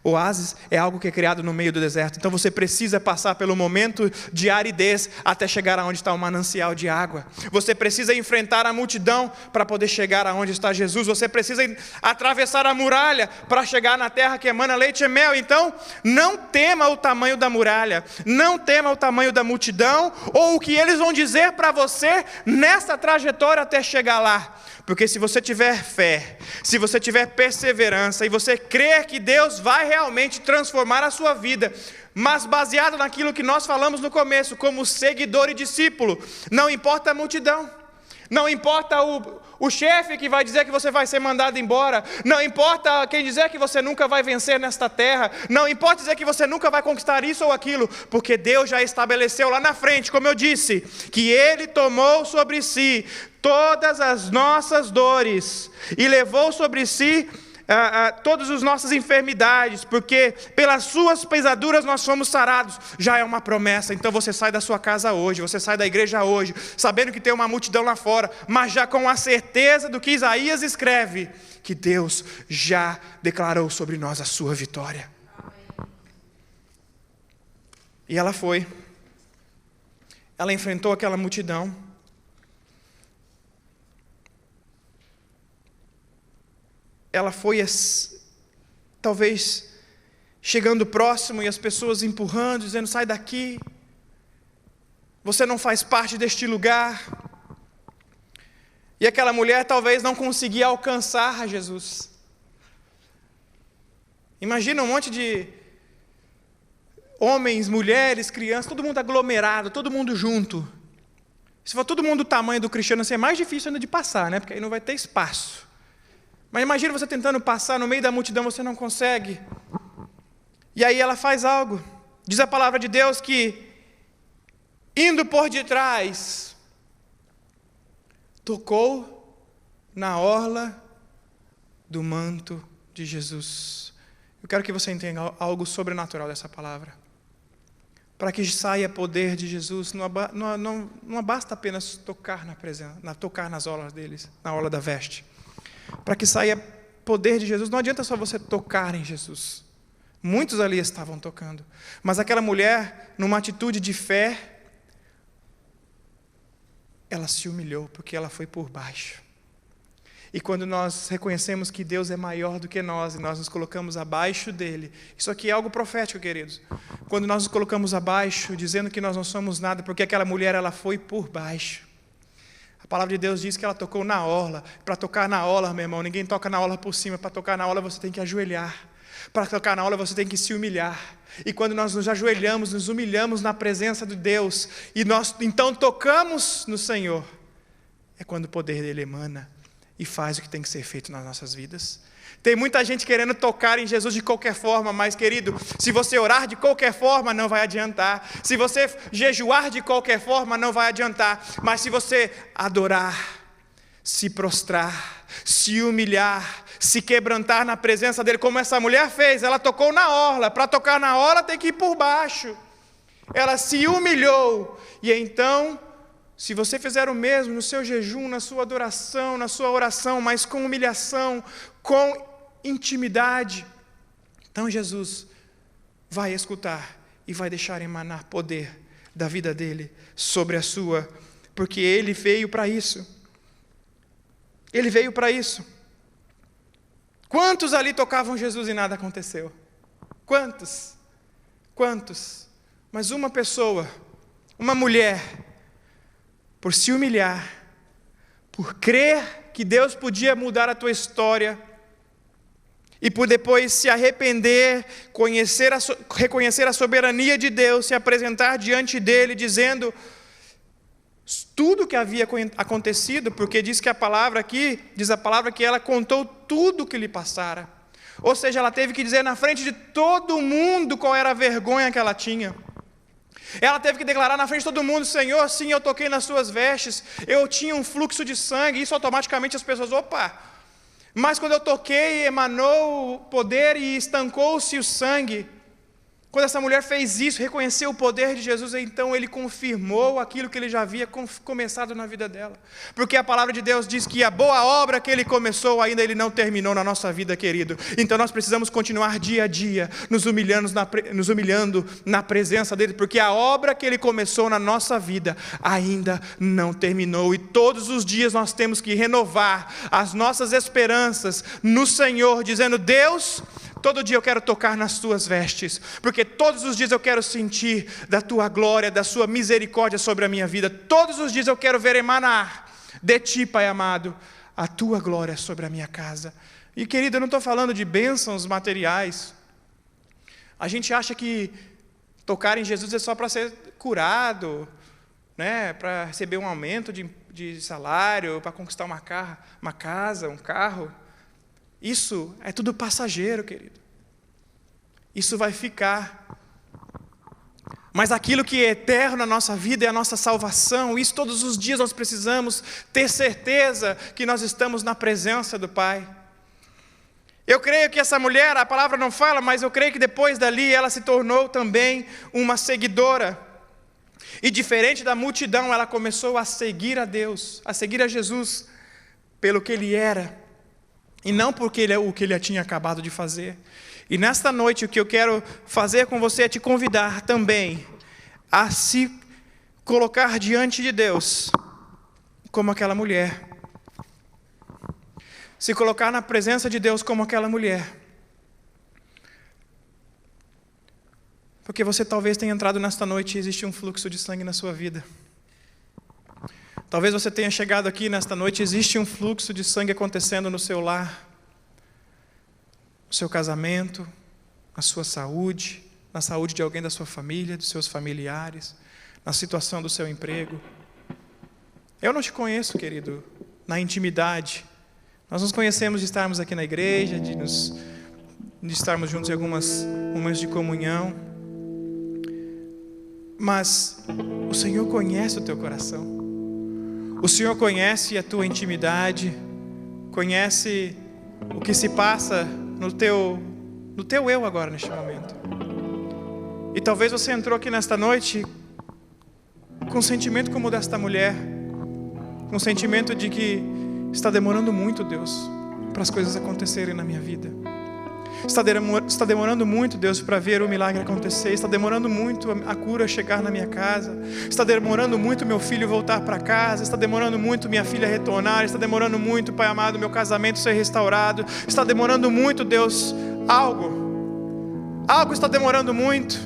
Oásis é algo que é criado no meio do deserto. Então você precisa passar pelo momento de aridez até chegar aonde está o manancial de água. Você precisa enfrentar a multidão para poder chegar aonde está Jesus. Você precisa atravessar a muralha para chegar na terra que emana leite e mel. Então, não tema o tamanho da muralha, não tema o tamanho da multidão ou o que eles vão dizer para você nessa trajetória até chegar lá. Porque se você tiver fé, se você tiver perseverança e você crer que Deus vai realmente transformar a sua vida, mas baseado naquilo que nós falamos no começo, como seguidor e discípulo, não importa a multidão, não importa o chefe que vai dizer que você vai ser mandado embora, não importa quem dizer que você nunca vai vencer nesta terra, não importa dizer que você nunca vai conquistar isso ou aquilo, porque Deus já estabeleceu lá na frente, como eu disse, que Ele tomou sobre si todas as nossas dores e levou sobre si todas as nossas enfermidades, porque pelas suas pisaduras nós fomos sarados. Já é uma promessa. Então você sai da sua casa hoje, você sai da igreja hoje, sabendo que tem uma multidão lá fora, mas já com a certeza do que Isaías escreve, que Deus já declarou sobre nós a sua vitória. E ela foi, ela enfrentou aquela multidão. Ela foi, talvez, chegando próximo e as pessoas empurrando, dizendo: sai daqui, você não faz parte deste lugar. E aquela mulher talvez não conseguia alcançar a Jesus. Imagina um monte de homens, mulheres, crianças, todo mundo aglomerado, todo mundo junto. Se for todo mundo do tamanho do Cristiano, assim, é mais difícil ainda de passar, né? Porque aí não vai ter espaço. Mas imagina você tentando passar no meio da multidão, você não consegue. E aí ela faz algo. Diz a palavra de Deus que, indo por detrás, tocou na orla do manto de Jesus. Eu quero que você entenda algo sobrenatural dessa palavra. Para que saia poder de Jesus, não basta apenas tocar na presença, tocar nas orlas deles, na orla da veste. Para que saia poder de Jesus, não adianta só você tocar em Jesus. Muitos ali estavam tocando. Mas aquela mulher, numa atitude de fé, ela se humilhou, porque ela foi por baixo. E quando nós reconhecemos que Deus é maior do que nós, e nós nos colocamos abaixo dele, isso aqui é algo profético, queridos. Quando nós nos colocamos abaixo, dizendo que nós não somos nada, porque aquela mulher, ela foi por baixo. A palavra de Deus diz que ela tocou na orla. Para tocar na orla, meu irmão, ninguém toca na orla por cima. Para tocar na orla, você tem que ajoelhar. Para tocar na orla, você tem que se humilhar. E quando nós nos ajoelhamos, nos humilhamos na presença de Deus, e nós então tocamos no Senhor, é quando o poder dele emana e faz o que tem que ser feito nas nossas vidas. Tem muita gente querendo tocar em Jesus de qualquer forma, mas, querido, se você orar de qualquer forma, não vai adiantar. Se você jejuar de qualquer forma, não vai adiantar. Mas se você adorar, se prostrar, se humilhar, se quebrantar na presença dele, como essa mulher fez, ela tocou na orla. Para tocar na orla tem que ir por baixo. Ela se humilhou, e então, se você fizer o mesmo no seu jejum, na sua adoração, na sua oração, mas com humilhação, com intimidade, então Jesus vai escutar e vai deixar emanar poder da vida dele sobre a sua, porque ele veio para isso. Ele veio para isso. Quantos ali tocavam Jesus e nada aconteceu? Quantos? Quantos? Mas uma pessoa, uma mulher, por se humilhar, por crer que Deus podia mudar a tua história, e por depois se arrepender, reconhecer a soberania de Deus, se apresentar diante dele, dizendo tudo o que havia acontecido, porque diz a palavra que ela contou tudo o que lhe passara. Ou seja, ela teve que dizer na frente de todo mundo qual era a vergonha que ela tinha. Ela teve que declarar na frente de todo mundo: Senhor, sim, eu toquei nas suas vestes, eu tinha um fluxo de sangue. Isso automaticamente as pessoas, opa! Mas quando eu toquei, emanou o poder e estancou-se o sangue. Quando essa mulher fez isso, reconheceu o poder de Jesus, então ele confirmou aquilo que ele já havia começado na vida dela. Porque a palavra de Deus diz que a boa obra que ele começou, ainda ele não terminou na nossa vida, querido. Então nós precisamos continuar dia a dia, nos humilhando na presença dele, porque a obra que ele começou na nossa vida, ainda não terminou. E todos os dias nós temos que renovar as nossas esperanças no Senhor, dizendo: Deus, todo dia eu quero tocar nas tuas vestes, porque todos os dias eu quero sentir da tua glória, da sua misericórdia sobre a minha vida. Todos os dias eu quero ver emanar de ti, Pai amado, a tua glória sobre a minha casa. E, querido, eu não estou falando de bênçãos materiais. A gente acha que tocar em Jesus é só para ser curado, né? Para receber um aumento de salário, para conquistar uma casa, um carro. Isso é tudo passageiro, querido. Isso vai ficar. Mas aquilo que é eterno na nossa vida é a nossa salvação. Isso todos os dias nós precisamos ter certeza que nós estamos na presença do Pai. Eu creio que essa mulher, a palavra não fala, mas eu creio que depois dali ela se tornou também uma seguidora. E diferente da multidão, ela começou a seguir a Deus, a seguir a Jesus pelo que Ele era. E não porque o que ele tinha acabado de fazer. E nesta noite o que eu quero fazer com você é te convidar também a se colocar diante de Deus como aquela mulher. Se colocar na presença de Deus como aquela mulher. Porque você talvez tenha entrado nesta noite e existe um fluxo de sangue na sua vida. Talvez você tenha chegado aqui nesta noite e existe um fluxo de sangue acontecendo no seu lar, no seu casamento, na sua saúde, na saúde de alguém da sua família, dos seus familiares, na situação do seu emprego. Eu não te conheço, querido, na intimidade. Nós nos conhecemos de estarmos aqui na igreja, de estarmos juntos em algumas momentos de comunhão. Mas o Senhor conhece o teu coração. O Senhor conhece a tua intimidade, conhece o que se passa no teu eu agora, neste momento. E talvez você entrou aqui nesta noite com um sentimento como o desta mulher, com um sentimento de que está demorando muito, Deus, para as coisas acontecerem na minha vida. Está demorando muito, Deus, para ver o milagre acontecer. Está demorando muito a cura chegar na minha casa. Está demorando muito meu filho voltar para casa. Está demorando muito minha filha retornar. Está demorando muito, Pai amado, meu casamento ser restaurado. Está demorando muito, Deus, algo está demorando muito.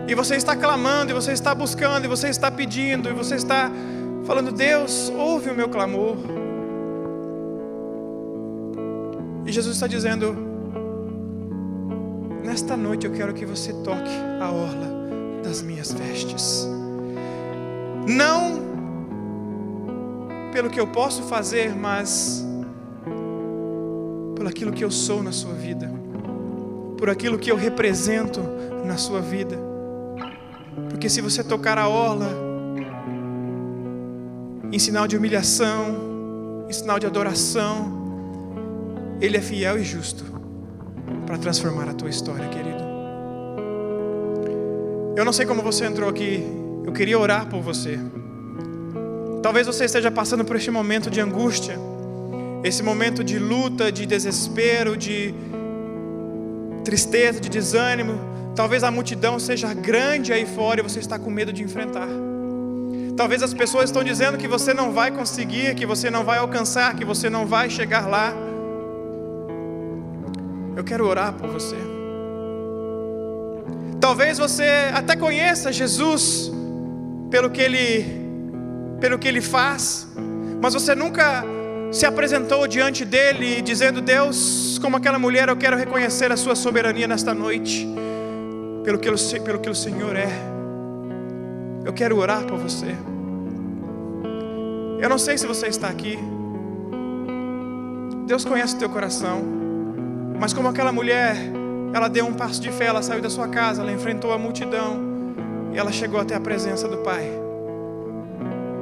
E você está clamando, e você está buscando, e você está pedindo, e você está falando: Deus, ouve o meu clamor. E Jesus está dizendo: nesta noite eu quero que você toque a orla das minhas vestes. Não pelo que eu posso fazer, mas por aquilo que eu sou na sua vida, por aquilo que eu represento na sua vida. Porque se você tocar a orla em sinal de humilhação, em sinal de adoração, Ele é fiel e justo para transformar a tua história, querido. Eu não sei como você entrou aqui. Eu queria orar por você. Talvez você esteja passando por este momento de angústia, esse momento de luta, de desespero, de tristeza, de desânimo. Talvez a multidão seja grande aí fora e você está com medo de enfrentar. Talvez as pessoas estão dizendo que você não vai conseguir, que você não vai alcançar, que você não vai chegar lá. Eu quero orar por você. Talvez você até conheça Jesus pelo que Ele faz, mas você nunca se apresentou diante dele dizendo: Deus, como aquela mulher, eu quero reconhecer a sua soberania nesta noite, pelo que o Senhor é. Eu quero orar por você. Eu não sei se você está aqui. Deus conhece o teu coração. Mas como aquela mulher, ela deu um passo de fé, ela saiu da sua casa, ela enfrentou a multidão e ela chegou até a presença do Pai.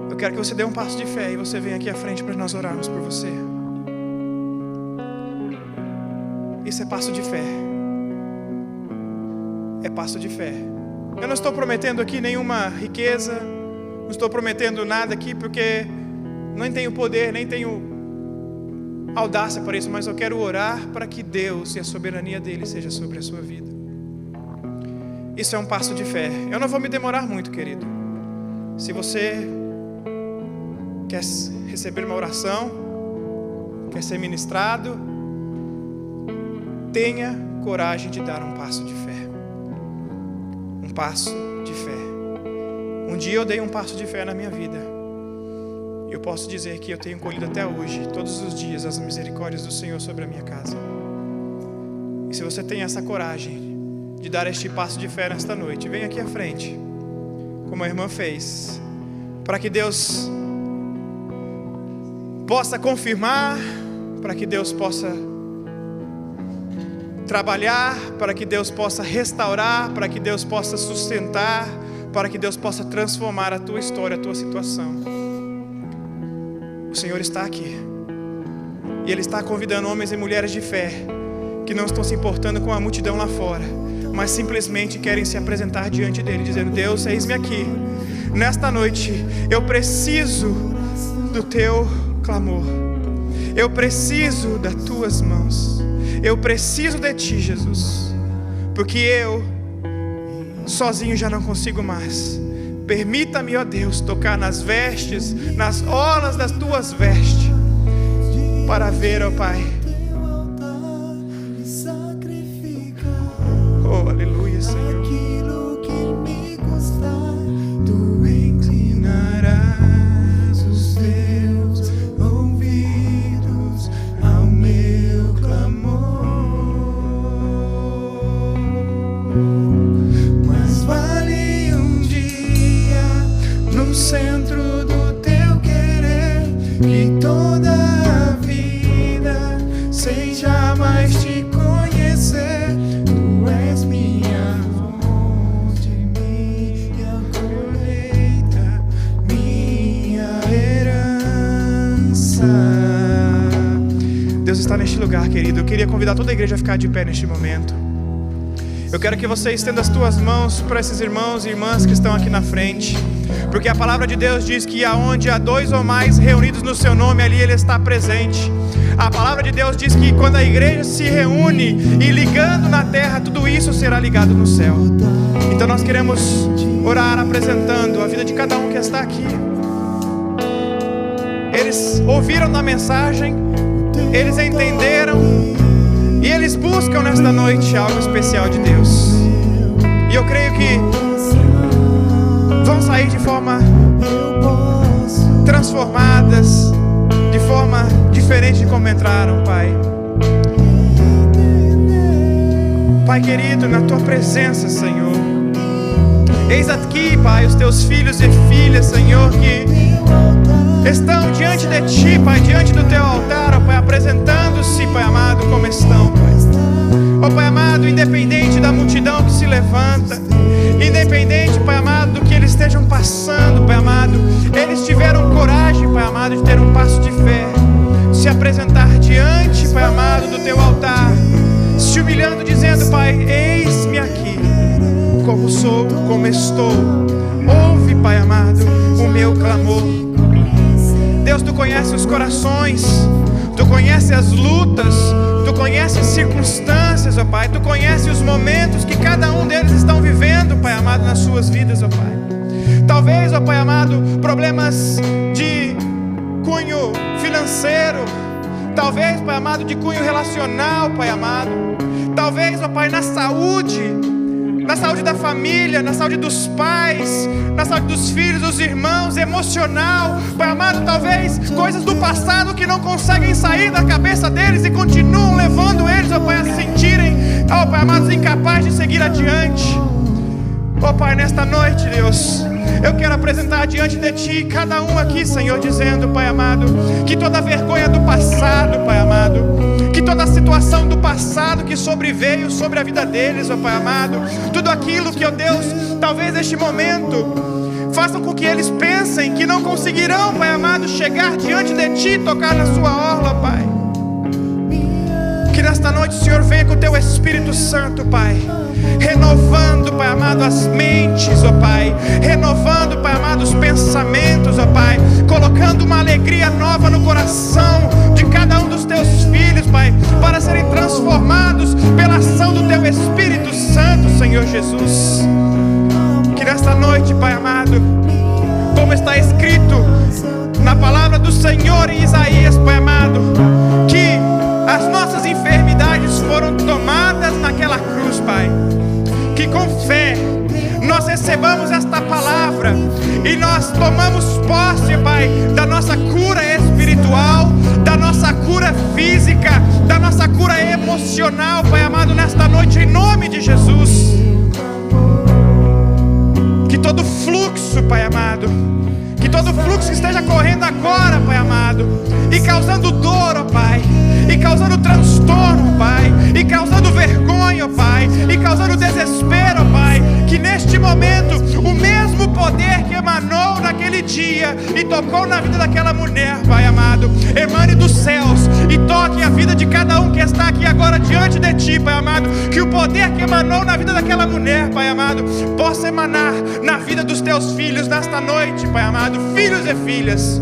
Eu quero que você dê um passo de fé e você venha aqui à frente para nós orarmos por você. Isso é passo de fé. É passo de fé. Eu não estou prometendo aqui nenhuma riqueza, não estou prometendo nada aqui, porque nem tenho poder, nem tenho audácia para isso, mas eu quero orar para que Deus e a soberania dele seja sobre a sua vida. Isso é um passo de fé. Eu não vou me demorar muito, querido. Se você quer receber uma oração, quer ser ministrado, tenha coragem de dar um passo de fé. Um passo de fé. Um dia eu dei um passo de fé na minha vida. Eu posso dizer que eu tenho colhido até hoje, todos os dias, as misericórdias do Senhor sobre a minha casa. E se você tem essa coragem de dar este passo de fé nesta noite, vem aqui à frente, como a irmã fez, para que Deus possa confirmar, para que Deus possa trabalhar, para que Deus possa restaurar, para que Deus possa sustentar, para que Deus possa transformar a tua história, a tua situação. O Senhor está aqui, e Ele está convidando homens e mulheres de fé, que não estão se importando com a multidão lá fora, mas simplesmente querem se apresentar diante dEle, dizendo: Deus, eis-me aqui, nesta noite, eu preciso do Teu clamor, eu preciso das Tuas mãos, eu preciso de Ti, Jesus, porque eu, sozinho já não consigo mais. Permita-me, ó Deus, tocar nas vestes, nas orlas das Tuas vestes, para ver, ó Pai. no centro do teu querer, que toda a vida sem jamais te conhecer. Tu és minha fonte, minha colheita, minha herança. Deus está neste lugar, querido. Eu queria convidar toda a igreja a ficar de pé neste momento. Eu quero que você estenda as tuas mãos para esses irmãos e irmãs que estão aqui na frente, porque a palavra de Deus diz que aonde há 2 ou mais reunidos no seu nome, ali Ele está presente. A palavra de Deus diz que quando a igreja se reúne e ligando na terra, tudo isso será ligado no céu. Então nós queremos orar apresentando a vida de cada um que está aqui. Eles ouviram da mensagem, eles entenderam, e eles buscam nesta noite algo especial de Deus. E eu creio que vão sair de forma transformadas, de forma diferente de como entraram, Pai. Pai querido, na Tua presença, Senhor, eis aqui, Pai, os Teus filhos e filhas, Senhor, que estão diante de Ti, Pai, diante do Teu altar, ó Pai, apresentando-se, Pai amado, como estão, Pai. Ó Pai amado, independente da multidão que se levanta, independente, Pai amado, do que eles estejam passando, Pai amado, eles tiveram coragem, Pai amado, de ter um passo de fé, se apresentar diante, Pai amado, do Teu altar, se humilhando, dizendo, Pai, eis-me aqui, como sou, como estou. Ouve, Pai amado, o meu clamor. Deus, Tu conhece os corações, Tu conhece as lutas, Tu conhece as circunstâncias, ó Pai. Tu conhece os momentos que cada um deles estão vivendo, Pai amado, nas suas vidas, ó Pai. Talvez, ó Pai amado, problemas de cunho financeiro, talvez, Pai amado, de cunho relacional, Pai amado. Talvez, ó Pai, na saúde da família, na saúde dos pais, na saúde dos filhos, dos irmãos, emocional, Pai amado, talvez coisas do passado que não conseguem sair da cabeça deles e continuam levando eles, ó Pai, a se sentirem, ó Pai amado, incapazes de seguir adiante. Ó Pai, nesta noite, Deus, eu quero apresentar diante de Ti cada um aqui, Senhor, dizendo, Pai amado, que toda vergonha do passado, Pai amado, que toda a situação do passado que sobreveio sobre a vida deles, ó Pai amado, tudo aquilo que, ó Deus, talvez neste momento façam com que eles pensem que não conseguirão, Pai amado, chegar diante de Ti, tocar na Sua orla, Pai. Que nesta noite o Senhor venha com o Teu Espírito Santo, Pai, renovando, Pai amado, as mentes, ó Pai, renovando, Pai amado, os pensamentos, ó Pai, colocando uma alegria nova no coração de cada um dos Teus filhos, Pai, para serem transformados pela ação do Teu Espírito Santo, Senhor Jesus. Que nesta noite, Pai amado, como está escrito na palavra do Senhor em Isaías, Pai amado, que as nossas enfermidades foram tomadas naquela cruz, Pai. Que com fé nós recebamos esta palavra e nós tomamos posse, Pai, da nossa cura espiritual, da nossa cura física, da nossa cura emocional, Pai amado, nesta noite, em nome de Jesus. Que todo fluxo, Pai amado, que todo fluxo que esteja correndo agora, Pai amado, e causando dor, ó Pai, e causando transtorno, Pai, e causando vergonha, ó Pai, e causando desespero, ó Pai, que neste momento o mesmo poder que emanou naquele dia e tocou na vida daquela mulher, Pai amado, emane dos céus e toque a vida de cada um que está aqui agora diante de Ti, Pai amado. Que o poder que emanou na vida daquela mulher, Pai amado, possa emanar na vida dos Teus filhos nesta noite, Pai amado, filhos e filhas.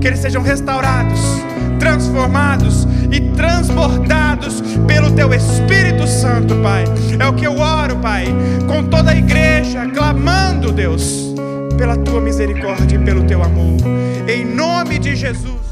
Que eles sejam restaurados, transformados e transbordados pelo Teu Espírito Santo, Pai. É o que eu oro, Pai, com toda a igreja, clamando, Deus, pela Tua misericórdia e pelo Teu amor, em nome de Jesus.